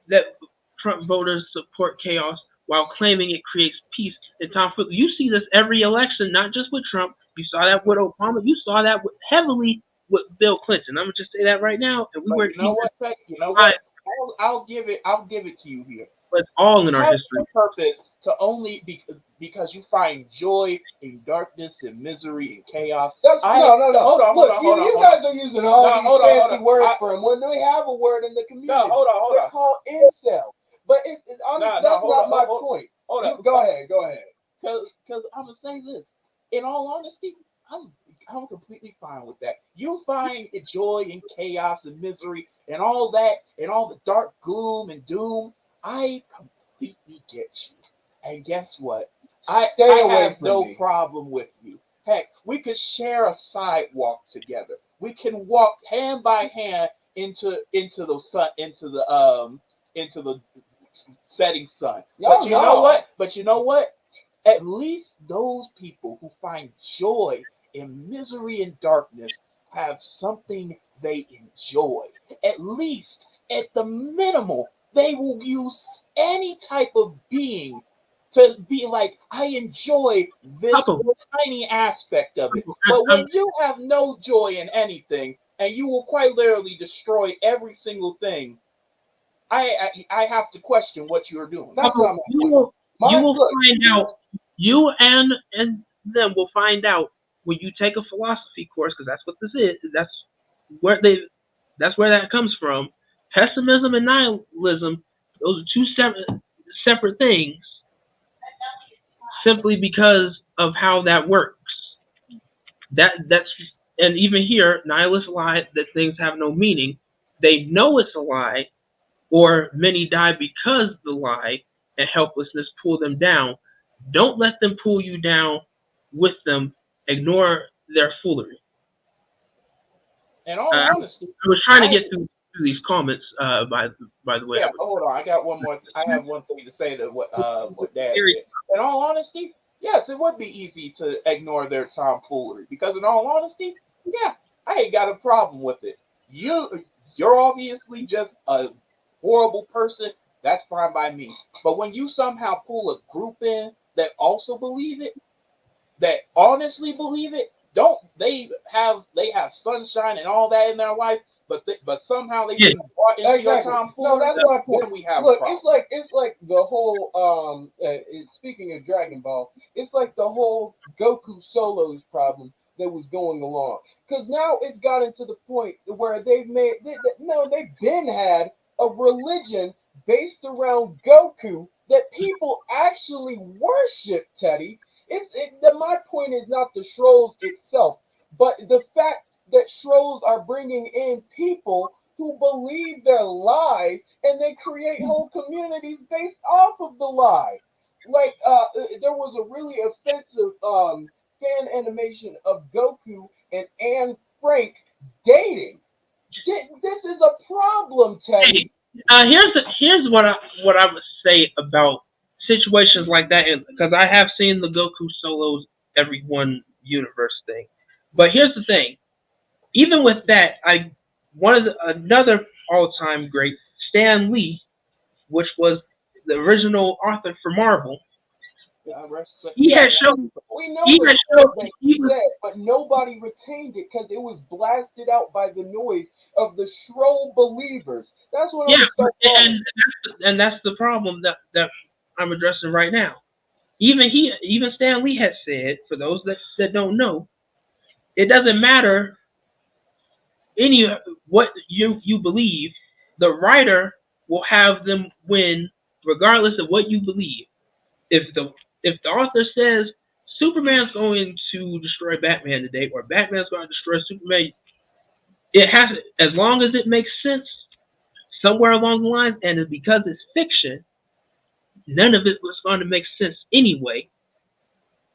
that Trump voters support chaos while claiming it creates peace. And Tom, you see this every election, not just with Trump. You saw that with Obama. You saw that heavily with Bill Clinton. I'm gonna just say that right now, and we But were you know what? You know live, what? I'll give it. I'll give it to you here. but all in our Has history. a purpose to only be because you find joy in darkness and misery and chaos. No. Hold on, Look, hold on. you guys are using all No, these hold on, hold fancy on. words for them when they have a word in the community. No, hold They're on. called incel. But that's hold not on, my hold point. Hold on. Go ahead. Because I'm gonna say this. In all honesty, I'm I'm completely fine with that. You find joy in chaos and misery and all that and all the dark gloom and doom. I completely get you. And guess what? Stay I away have from no me. problem with you. Heck, we could share a sidewalk together. We can walk hand by hand into the sun into the setting sun. Yo, But you know no. what? At least those people who find joy in misery and darkness have something they enjoy. At least, at the minimal, they will use any type of being to be like, I enjoy this Couple, tiny aspect of it. and, But when you have no joy in anything and you will quite literally destroy every single thing, I have to question what you're doing. That's not my you point. will Look, find out. You and them will find out when you take a philosophy course because that's what this is. Where they that's where that comes from. Pessimism and nihilism, those are two separate things simply because of how that works. That's and even here, nihilists lie that things have no meaning. They know it's a lie, or many die because the lie and helplessness pull them down. Don't let them pull you down with them. Ignore their foolery. In all honesty, I was trying to I get through these comments. By the way, yeah. Hold on, I got one more. I have one thing to say to what Dad said. In all honesty, yes, it would be easy to ignore their tomfoolery because, in all honesty, yeah, I ain't got a problem with it. you're obviously just a horrible person. That's fine by me. But when you somehow pull a group in that also believe it, that honestly believe it, don't they have sunshine and all that in their life, but somehow they've Yeah. been brought into your Exactly. tomfoolery. No, that's my point. Then we have Look, a problem. it's like the whole speaking of Dragon Ball, it's like the whole Goku solos problem that was going along. Because now it's gotten to the point where they've been had a religion based around Goku that people actually worship, Teddy. My point is not the Shrolls itself, but the fact that Shrolls are bringing in people who believe their lies and they create whole communities based off of the lie. Like there was a really offensive fan animation of Goku and Anne Frank dating. This is a problem, Teddy. Here's what I would say about situations like that, because I have seen the Goku solos every one universe thing. But here's the thing: even with that, another all time great, Stan Lee, which was the original author for Marvel. He Yeah, had shown we know he the had quote shown that he he was said, but nobody retained it because it was blasted out by the noise of the Shroll believers. That's what yeah, I'm so and funny. and that's the problem that I'm addressing right now. Even Stan Lee had said, for those that don't know, it doesn't matter any what you believe, the writer will have them win regardless of what you believe. If the author says Superman's going to destroy Batman today, or Batman's going to destroy Superman, it has, as long as it makes sense somewhere along the lines, and it's because it's fiction, none of it was going to make sense anyway.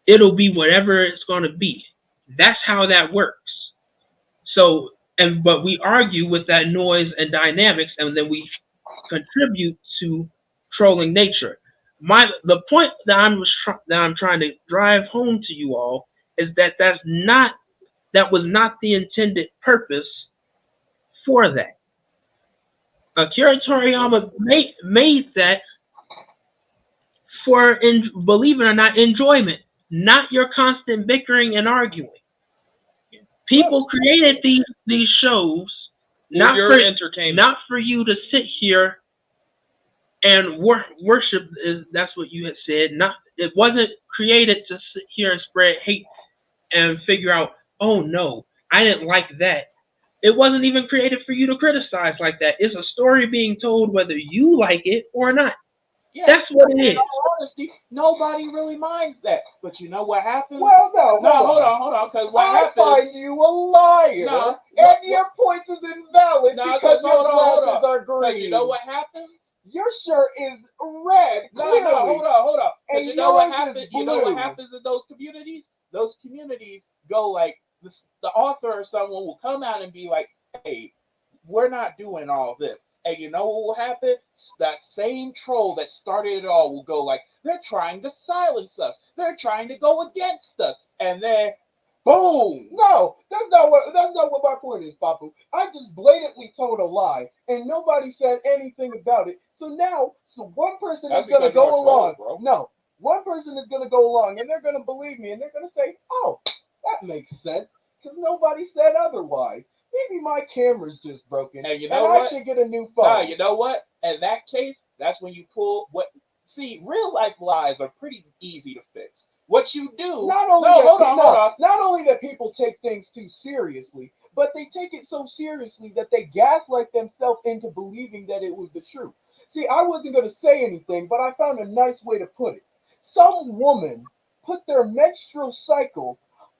It'll be whatever it's going to be. That's how that works. So, but we argue with that noise and dynamics, and then we contribute to trolling nature. The point that I'm trying to drive home to you all is that was not the intended purpose for that. Akira Toriyama made that for, believe it or not, enjoyment, not your constant bickering and arguing. People created these shows not your for entertainment, not for you to sit here and worship. That's what you had said. Not, it wasn't created to sit here and spread hate and figure out, oh no, I didn't like that. It wasn't even created for you to criticize like that. It's a story being told whether you like it or not. Yeah, That's what it in is. all honesty, nobody really minds that. But you know what happens? Well, no, hold on. Because what I happens? find you a liar, No, and your point is invalid No, because your hold on. glasses are Because green. you know what happens? Your shirt is red, clearly. No, hold on. And Because you know what yours is happens? You know what blue. happens in those communities? Those communities go like the author or someone will come out and be like, "Hey, we're not doing all this." And you know what will happen? That same troll that started it all will go like, "They're trying to silence us. They're trying to go against us." And then, boom! No, that's not what my point is, Papu. I just blatantly told a lie, and nobody said anything about it. So one person That's is going to because you're go a troll, along. bro. No, one person is going to go along, and they're going to believe me, and they're going to say, "Oh, that makes sense," because nobody said otherwise. Maybe my camera's just broken, And you know I what? should get a new phone. Nah, you know what? In that case, that's when you pull what. See, real life lies are pretty easy to fix. What you do? Not only hold on. Not only that people take things too seriously, but they take it so seriously that they gaslight themselves into believing that it was the truth. See, I wasn't going to say anything, but I found a nice way to put it. Some woman put their menstrual cycle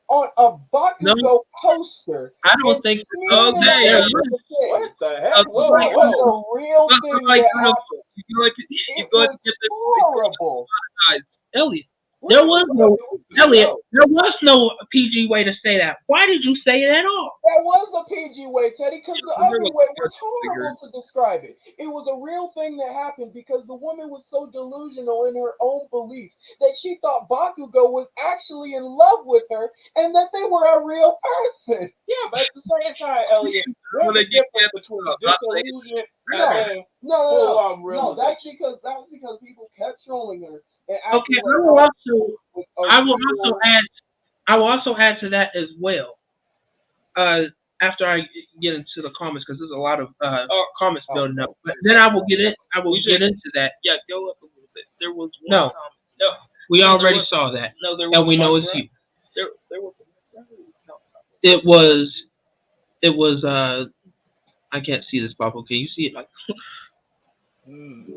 on a Bakugo No, poster. I don't And think. smeared it Okay, all over the thing. What the heck? Whoa, That whoa. was a real thing like, that happened. you're going to It get was this horrible. guys. Elliot, there was no Elliot, No. there was no PG way to say that. Why did you say it at all? That was the PG way, Teddy, because the other way was horrible to describe it. It was a real thing that happened because the woman was so delusional in her own beliefs that she thought Bakugo was actually in love with her and that they were a real person. Yeah, but at the same time, Elliot, there's a difference between disillusion and No, that's because people kept trolling her. And Okay, I will also add to that as well. After I get into the comments, because there's a lot of comments building up. But then I will get into that. Yeah, go up a little bit. There was one No. comment. No, We already saw that, no, there was and we know one, it's you. There was. No. It was. I can't see this bubble. Can you see it?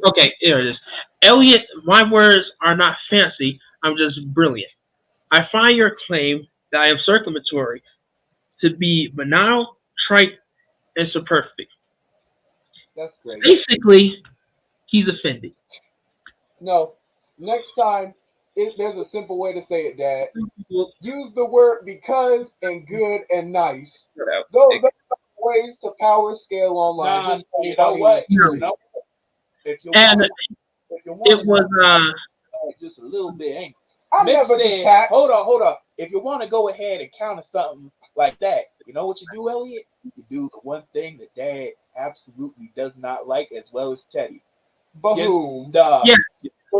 Okay, here it is. Elliot, my words are not fancy. I'm just brilliant. I find your claim that I am circumatory to be banal, trite, and superfluous. That's great. Basically, he's offended. No, next time, there's a simple way to say it, Dad. Use the word because and good and nice. Those are ways to power scale online. You know what? If you It was just a little bit angry. I'm never detached. Hold on. If you want to go ahead and counter something like that, you know what you do, Elliot? You do the one thing that Dad absolutely does not like, as well as Teddy. Boom. Yeah.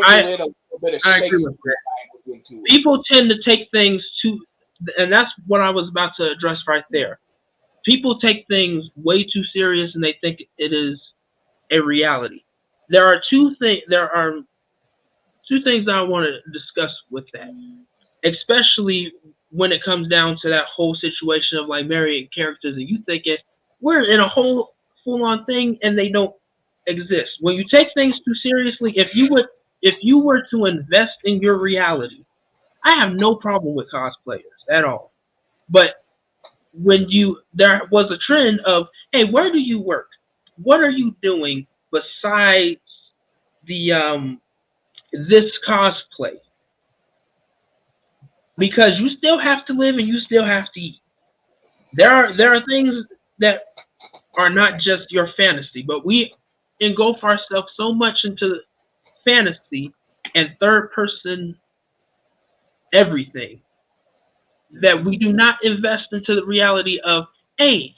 I agree with that. People tend to take things too, and that's what I was about to address right there. People take things way too serious, and they think it is a reality. There are two things that I want to discuss with that, especially when it comes down to that whole situation of like marrying characters, and you thinking we're in a whole full-on thing, and they don't exist. When you take things too seriously, if you were to invest in your reality, I have no problem with cosplayers at all. But when there was a trend of, hey, where do you work? What are you doing besides the this cosplay? Because you still have to live and you still have to eat. There are things that are not just your fantasy, but we engulf ourselves so much into fantasy and third person everything that we do not invest into the reality of, hey,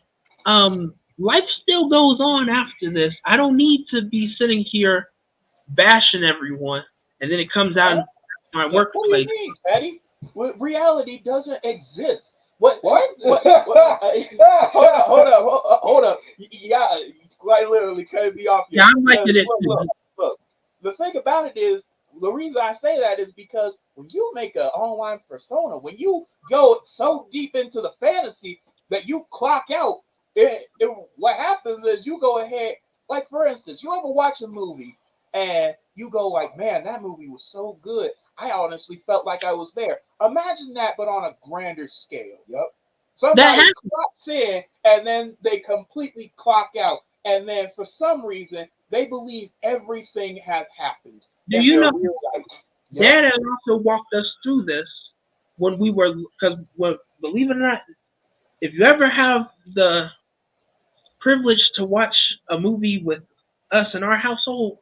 life still goes on after this. I don't need to be sitting here bashing everyone, and then it comes out in my workplace. What do you mean, Patty? Reality doesn't exist. What? Hold up. Yeah, quite literally cutting me off here. Yeah, I'm liking it. Look. The thing about it is, the reason I say that is because when you make an online persona, when you go so deep into the fantasy that you clock out, what happens is you go ahead, like for instance, you ever watch a movie and you go like, man, that movie was so good. I honestly felt like I was there. Imagine that, but on a grander scale. Yep. Somebody clocks in and then they completely clock out. And then for some reason, they believe everything has happened. Do you know, Dad has also walked us through this when we were, because believe it or not, if you ever have the privilege to watch a movie with us in our household,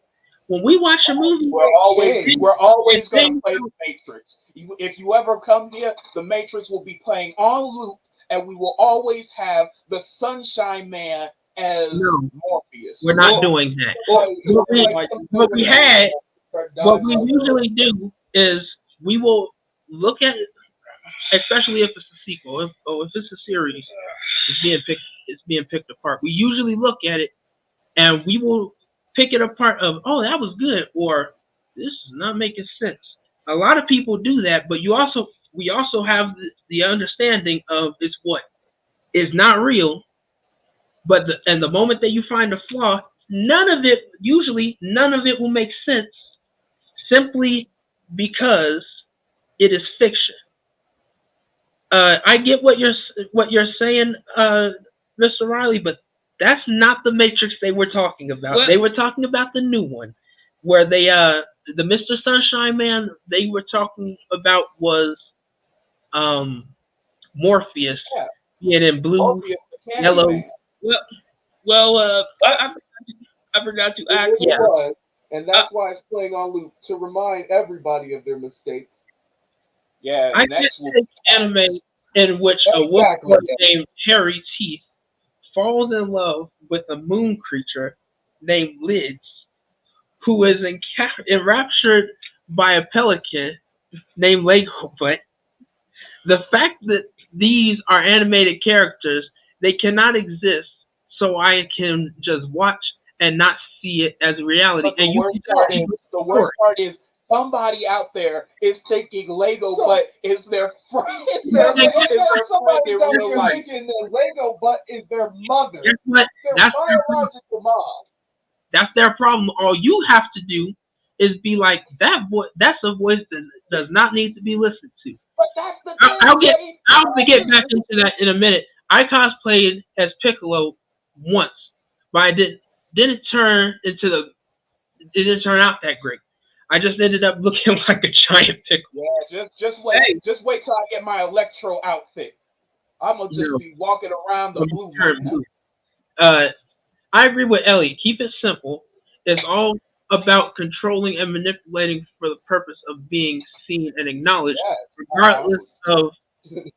when we watch a movie, we're always going to play The Matrix. If you ever come here, The Matrix will be playing on loop, and we will always have the Sunshine Man as Morpheus. We're not doing that. What we usually do is we will look at it, especially if it's a sequel, if it's a series, it's being picked apart. We usually look at it and we will pick it apart of, oh, that was good, or this is not making sense. A lot of people do that, but we also have the understanding of it's what is not real, but the moment that you find a flaw, none of it will make sense simply because it is fiction. I get what you're saying, Mr. Riley, but that's not the Matrix they were talking about. What? They were talking about the new one, where the Mr. Sunshine Man they were talking about was Morpheus, Yeah, be it in blue, Morpheus the yellow. Candyman. Well, I forgot to It ask. really Yeah, was, and uh, that's why it's playing on loop to remind everybody of their mistakes. Yeah, I did next will an be anime Cats. in which a woman Exactly. named Harry Teeth falls in love with a moon creature named Lids, who is enraptured by a pelican named Lego. But the fact that these are animated characters, they cannot exist, so I can just watch and not see it as reality. But And you can tell even the the worst story. part is somebody out there is thinking Lego So butt is their friend. Is yeah, their, yeah, is yeah, their friend somebody's in out real there life. thinking that Lego butt is their mother, Guess what? their That's their problem. biological mom. That's their problem. All you have to do is be like that voice. That's a voice that does not need to be listened to. But that's the I- thing, I'll get Teddy. I'll get back into that in a minute. I cosplayed as Piccolo once, but I didn't turn into the it didn't turn out that great. I just ended up looking like a giant Piccolo. Yeah, Hey, just wait till I get my Electro outfit. I'm gonna just no, be walking around the when you blue turn one now. blue. Uh, I agree with Elliot. Keep it simple. It's all about controlling and manipulating for the purpose of being seen and acknowledged, Yes, I regardless was of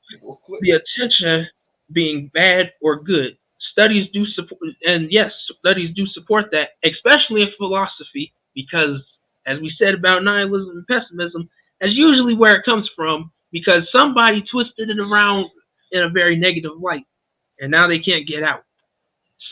the attention being bad or good. Studies do support, and yes, studies do support that, especially in philosophy, because as we said about nihilism and pessimism, that's usually where it comes from, because somebody twisted it around in a very negative light, and now they can't get out.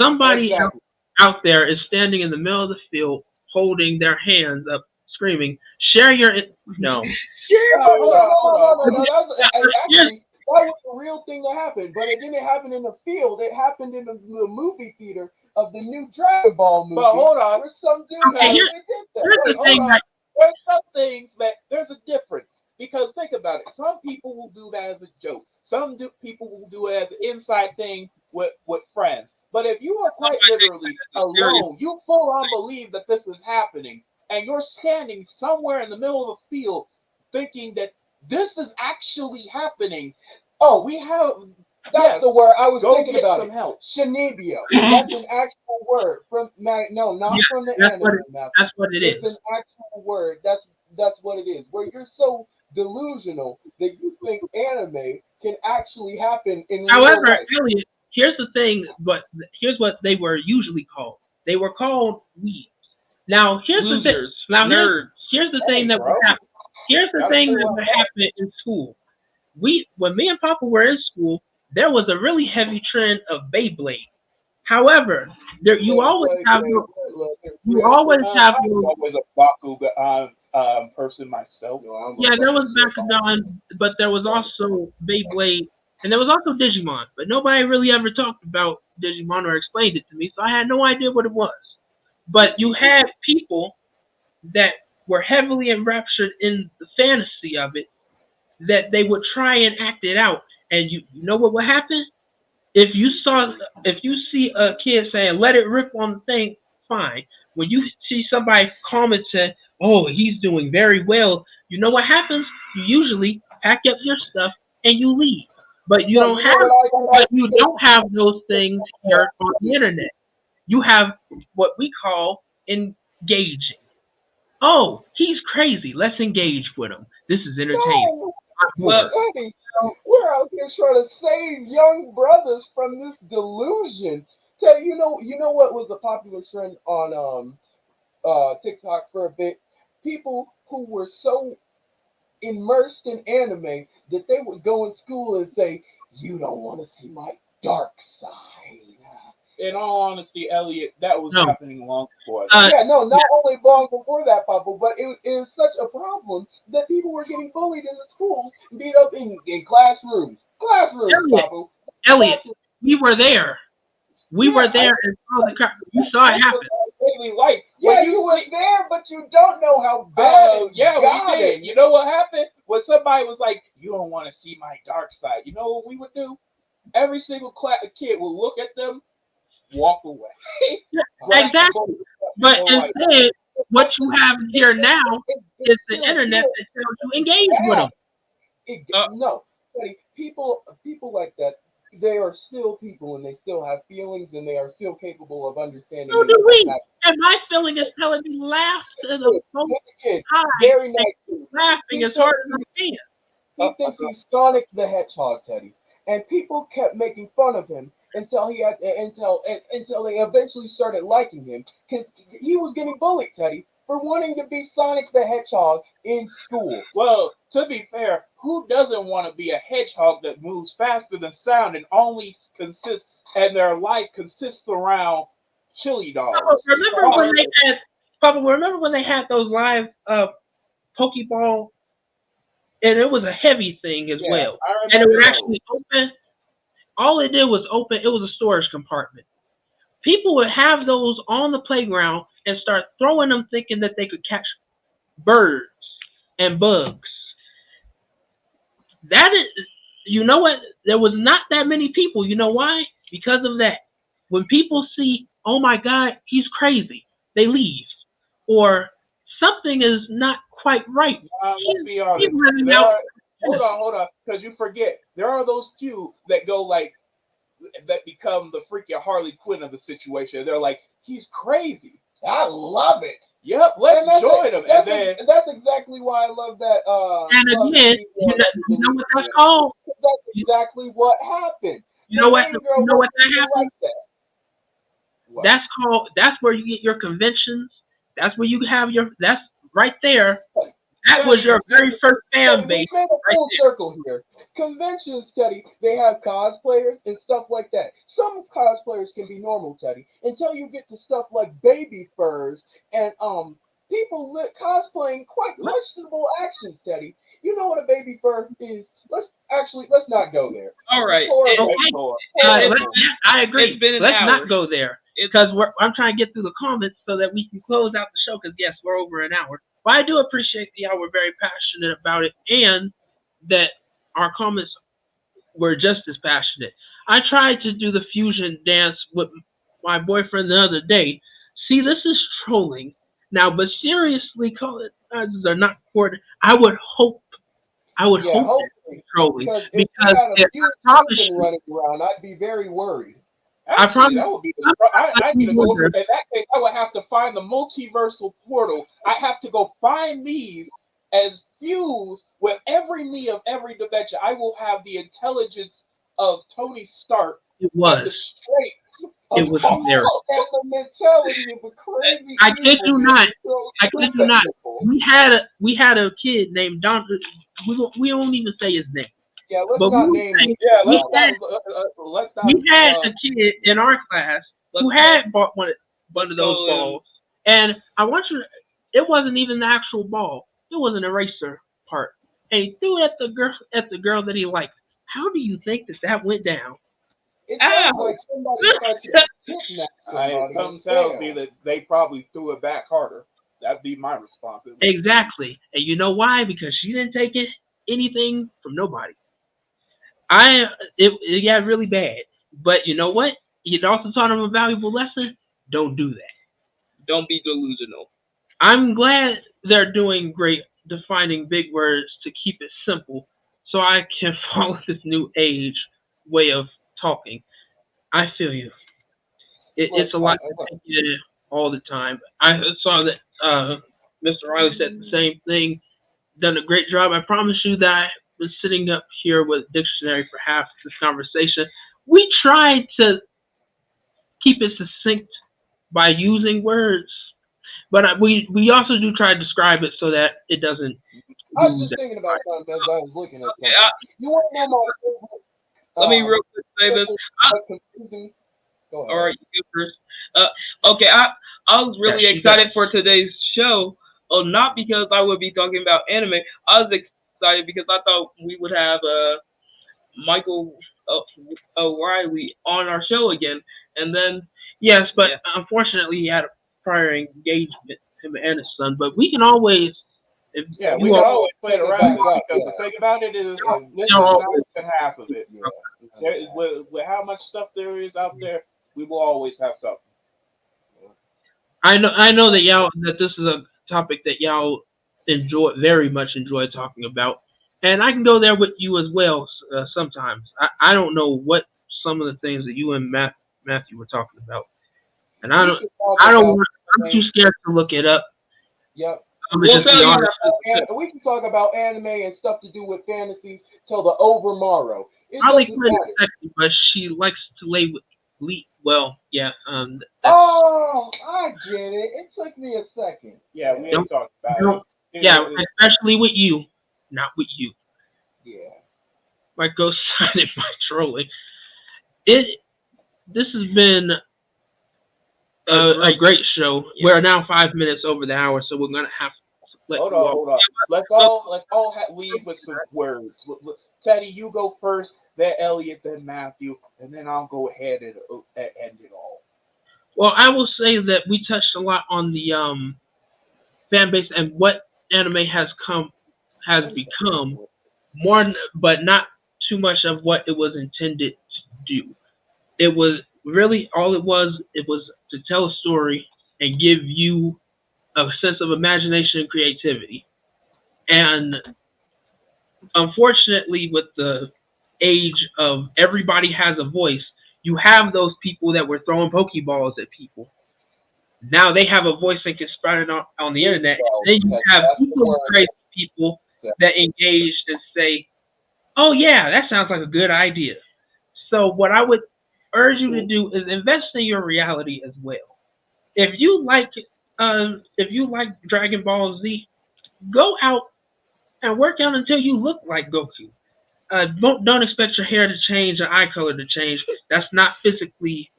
Somebody exactly. out there is standing in the middle of the field, holding their hands up, screaming, "Share your no." Share No, Hold on, hold on, hold on. That's Here's actually that was the real thing that happened, but it didn't happen in the field. It happened in the movie theater of the new Dragon Ball movie. But hold on. Where some dude Okay, actually here's did that. the Wait, hold thing. on. There's some things that there's a difference because think about it. Some people will do that as a joke. People will do it as an inside thing with friends. But if you are quite literally Serious. alone, you full on believe that this is happening, and you're standing somewhere in the middle of a field thinking that this is actually happening. Oh, We have that's the word I was go thinking get about. some It. help. Shanibio. That's an actual word from no, not Yeah, from the that's what anime. that's what it It's is. an actual word. That's what it is. Where you're so delusional that you think anime can actually happen in real However, life. Elliot, here's the thing. But here's what they were usually called. They were called weebs. Now, here's the thing. Losers, Now, nerds. here's the thing Hey, that would bro. happen. Here's the Gotta thing clear that up would that. happen in school. When me and Papa were in school, there was a really heavy trend of Beyblade. However, you always have you always have I'm those. always a Bakugan person myself. Yeah, there was Bakugan, but there was also Beyblade, and there was also Digimon. But nobody really ever talked about Digimon or explained it to me, so I had no idea what it was. But you had people that were heavily enraptured in the fantasy of it, that they would try and act it out. And you know what would happen? If you saw, if you see a kid saying "let it rip" on the thing, fine. When you see somebody commenting, "oh, he's doing very well," you know what happens? You usually pack up your stuff and you leave. But you No, don't you know have, what but you don't have those things here on the internet. You have what we call engaging. Oh, he's crazy. Let's engage with him. This is entertaining. No, Well, Teddy, we're out here trying to save young brothers from this delusion. Teddy, you know what was a popular trend on TikTok for a bit? People who were so immersed in anime that they would go in school and say, "You don't want to see my dark side." In all honesty, Elliot, that was no. happening long before that. Uh, Yeah, no, not only long before that, Papa, but it was such a problem that people were getting bullied in the schools, beat up in classrooms. Classrooms, Elliot, Papa. Elliot, we were there. We were Yeah, there and saw the you saw it This happen. was our daily life. yeah, When you were see- there, but you don't know how bad it's yeah, we gotten. did. You know what happened? When somebody was like, "You don't want to see my dark side," you know what we would do? Every single kid would look at them, walk away. Exactly. But Like, instead, what you have here now It is the still internet did. that tells you engage with them. No, Teddy, people like that, they are still people and they still have feelings and they are still capable of understanding So and do we. compassion. And my feeling is telling me laugh to the most Kid, high very and nice. keep laughing He as thinks hard as I he's, can. he thinks he's Sonic the Hedgehog, Teddy, and people kept making fun of him until they eventually started liking him because he was getting bullied, Teddy, for wanting to be Sonic the Hedgehog in school. Well, to be fair, who doesn't want to be a hedgehog that moves faster than sound and only consists and their life consists around chili Papa, dogs? remember when they had Papa, remember when they had those live Pokeball, and it was a heavy thing as Yeah, well. I And it remember would those. actually open. All it did was open. It was a storage compartment. People would have those on the playground and start throwing them, thinking that they could catch birds and bugs. That is, you know what? There was not that many people. You know why? Because of that. When people see, oh my God, he's crazy, they leave, or something is not quite right. Let's be He's honest. living There out. are, hold on, because you forget there are those few that go like that become the freaking Harley Quinn of the situation. They're like, he's crazy. I love it. Yep, let's join him. And then That's exactly why I love that. And again, you know what that's called? That's exactly what happened. You know what? The main You girl know what wasn't that even happened? like that. What? That's called. That's where you get your conventions. That's where you have your. That's right there. That was your very first fan base. We made a full circle here. Conventions, Teddy, they have cosplayers and stuff like that. Some cosplayers can be normal, Teddy, until you get to stuff like baby furs and people cosplaying quite questionable actions, Teddy. You know what a baby fur is? Let's not go there. All right. I agree. It's been an Let's hour. not go there because I'm trying to get through the comments so that we can close out the show. Because yes, we're over an hour. But I do appreciate that y'all were very passionate about it, and that our comments were just as passionate. I tried to do the fusion dance with my boyfriend the other day. See, this is trolling now, but seriously, call it they're not recorded. I would hope hope it's trolling Because because if you had a if few I promise children you, running around, I'd be very worried. I promise that would be. I need to go. In that case, I would have to find the multiversal portal. I have to go find these and fuse with every me of every dimension. I will have the intelligence of Tony Stark. it was. And the strength. It was hilarious. And the mentality of a crazy. I kid you not. I kid you not. People. We had a kid named Don. We won't even say his name. Yeah, let's But not we name say- him. Yeah, We let's not. We had a kid in our class who had bought one of those balls, and I want you. It wasn't even the actual ball. It was an eraser part, and he threw it at the girl that he liked. How do you think that went down? It sounds like somebody tried to kidnap somebody. Something tells me that they probably threw it back harder. That'd be my response. Exactly, and you know why? Because she didn't take anything from nobody. It got really bad, but you know what? It also taught him a valuable lesson. Don't do that. Don't be delusional. I'm glad they're doing great defining big words to keep it simple so I can follow this new age way of talking. I feel you. It's a lot to take in all the time. I saw that Mr. Riley said the same thing. Done a great job. I promise you that I've been sitting up here with a dictionary for half this conversation. We tried to keep it succinct by using words, but we also do try to describe it so that it doesn't. I was just thinking about something as I was looking at something. You want to know my favorite? Let me real quick say this. Confusing. Go ahead. All right, you go first. Okay, I was really excited for today's show. Not because I would be talking about anime. I was excited because I thought we would have Michael O'Reilly on our show again, and then yes, but unfortunately he had a prior engagement, him and his son. But we can always. We can always play it around because the thing about it is this is not even half of it. With how much stuff there is out there, we will always have something. I know that this is a topic that y'all very much enjoy talking about, and I can go there with you as well. sometimes. I don't know what some of the things that you and Matthew were talking about, and We can talk about I'm too scared to look it up. yep. I'm We'll gonna just tell be you honest. And we can talk about anime and stuff to do with fantasies till the overmorrow. It Probably doesn't couldn't matter. sexy, but she likes to lay with well, yeah. Oh, I get it. It took me a second. Yeah, we Don't- ain't talked about don't- it. yeah, especially with you, not with you. Yeah. My ghost sided by trolling. This has been a great show. Yeah. We're now 5 minutes over the hour, so we're gonna have to let Hold you all. on. Let's all leave with some words. Teddy, you go first, then Elliot, then Matthew, and then I'll go ahead and end it all. Well, I will say that we touched a lot on the fan base and what anime has become more, but not too much of what it was intended to do. It was really all it was. It was to tell a story and give you a sense of imagination and creativity. And unfortunately, with the age of everybody has a voice, you have those people that were throwing Pokeballs at people. Now they have a voice and can spread it on the internet. Then you have people, crazy people that engaged and say, "Oh yeah, that sounds like a good idea." So what I would urge you to do is invest in your reality as well. If you like Dragon Ball Z, go out and work out until you look like Goku. Don't expect your hair to change or eye color to change. That's not physically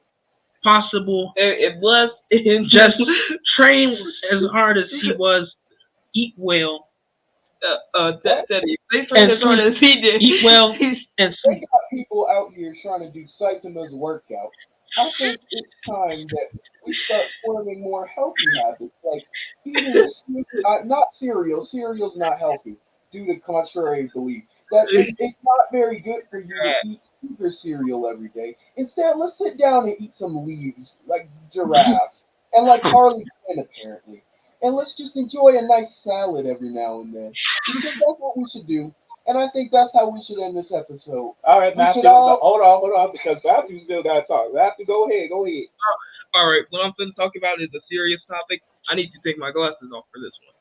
possible. It was Just train as hard as he was, eat well, Teddy. They trained as hard as he did. eat well, and They sleep. got people out here trying to do Saitama's workout. I think it's time that we start forming more healthy habits, like eating not cereal. Cereal's not healthy due to contrary belief. That it's not very good for you to eat sugar cereal every day. Instead, let's sit down and eat some leaves, like giraffes, and like Harley Quinn apparently. And let's just enjoy a nice salad every now and then. Because that's what we should do. And I think that's how we should end this episode. All right, We Matthew. should all- Hold on, because Matthew still got to talk. Matthew, go ahead. All right, what I'm going to talk about is a serious topic. I need to take my glasses off for this one.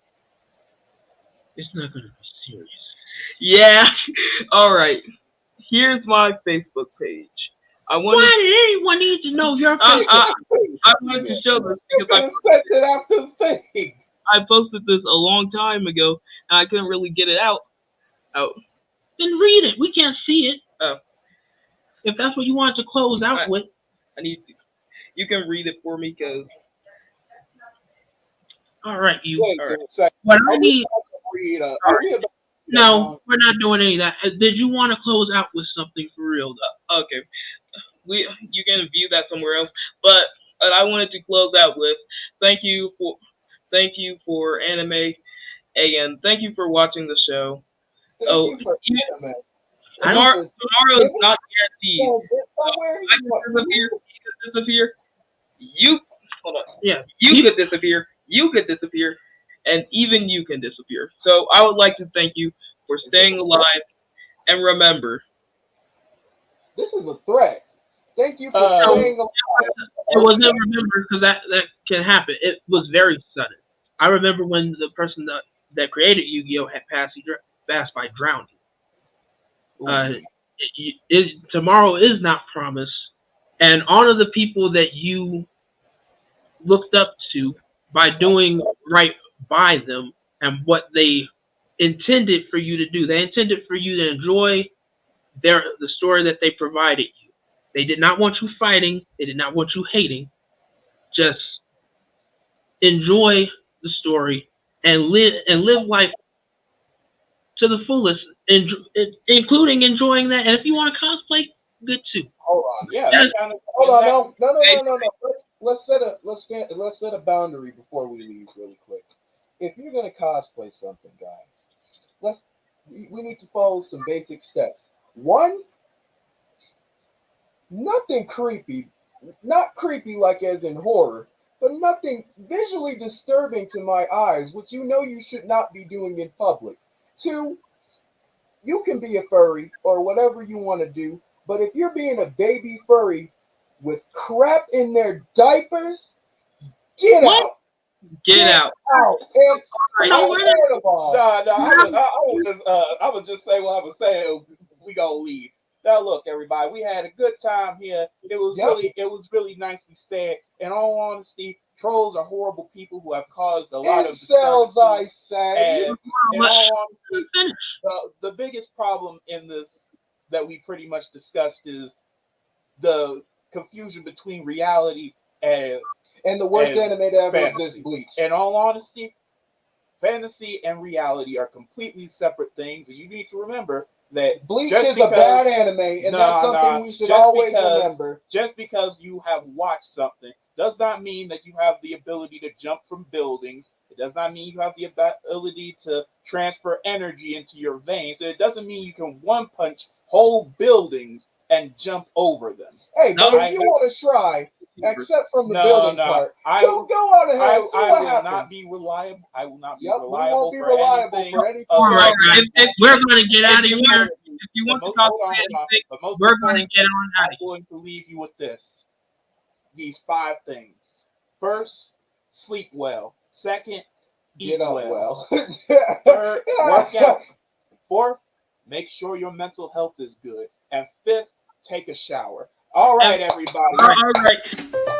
It's not going to be serious. Yeah. All right. Here's my Facebook page. Why did anyone need to know your I wanted to show this You because could have sent it after the thing. I posted this a long time ago and I couldn't really get it out. Then read it. We can't see it. Oh. If that's what you want to close out Right. with. I need to. You can read it for me because. All right, you. Wait, All right. a second. What I Are we need. about to read, No, we're not doing any of that. Did you want to close out with something for real though? Okay. You can view that somewhere else, but I wanted to close out with thank you for anime, and thank you for watching the show. Thank you for anime. Tomorrow is not guaranteed. Somewhere I could disappear. He could disappear. You hold on. Yeah. You could disappear. You could disappear, and even you can disappear. So I would like to thank you for staying alive, and remember. This is a threat. Thank you for staying alive. It wasn't remembered because that can happen. It was very sudden. I remember when the person that created Yu-Gi-Oh had passed by drowning. Tomorrow is not promised, and honor the people that you looked up to by doing right by them and what they intended for you to do. They intended for you to enjoy the story that they provided you. They did not want you fighting. They did not want you hating. Just enjoy the story and live life to the fullest, including enjoying that. And if you want to cosplay, good too. Hold on. Yeah, Yes. that kind of. Hold on. No. Let's set a boundary before we leave really quick. If you're gonna cosplay something, guys, we need to follow some basic steps. One, nothing creepy, not creepy like as in horror, but nothing visually disturbing to my eyes, which you know you should not be doing in public. Two, you can be a furry or whatever you want to do, but if you're being a baby furry with crap in their diapers, get What? out. Get out. Out. And No, we're not- first of all, I was just saying what I was saying. We gonna leave. Now look, everybody, we had a good time here. It was really nicely said. In all honesty, trolls are horrible people who have caused a lot of incels, disturbances. I say. And in all honesty, finish. the biggest problem in this that we pretty much discussed is the confusion between reality and And the worst and anime to ever fantasy. exist, Bleach. In all honesty, fantasy and reality are completely separate things, and you need to remember that Bleach just is a because- bad anime, and that's something we should just always because- remember. just because you have watched something does not mean that you have the ability to jump from buildings. It does not mean you have the ability to transfer energy into your veins. It doesn't mean you can one punch whole buildings and jump over them. Hey, but No, if you want to try, except from the No, building no, part, I- go on ahead. I See what will happens. not be reliable. I will not be Yep, we reliable won't be for reliable anything. for anything. All right, we're going to get out of If you here. want- If you but want to most- talk hold on, about hold on. anything, But most we're going to important, get on out I'm of here. going to leave you with this. These 5 things. First, sleep well. Second, eat Get up well. well. Third, work out. Fourth, make sure your mental health is good. And fifth, take a shower. All right, everybody. All right.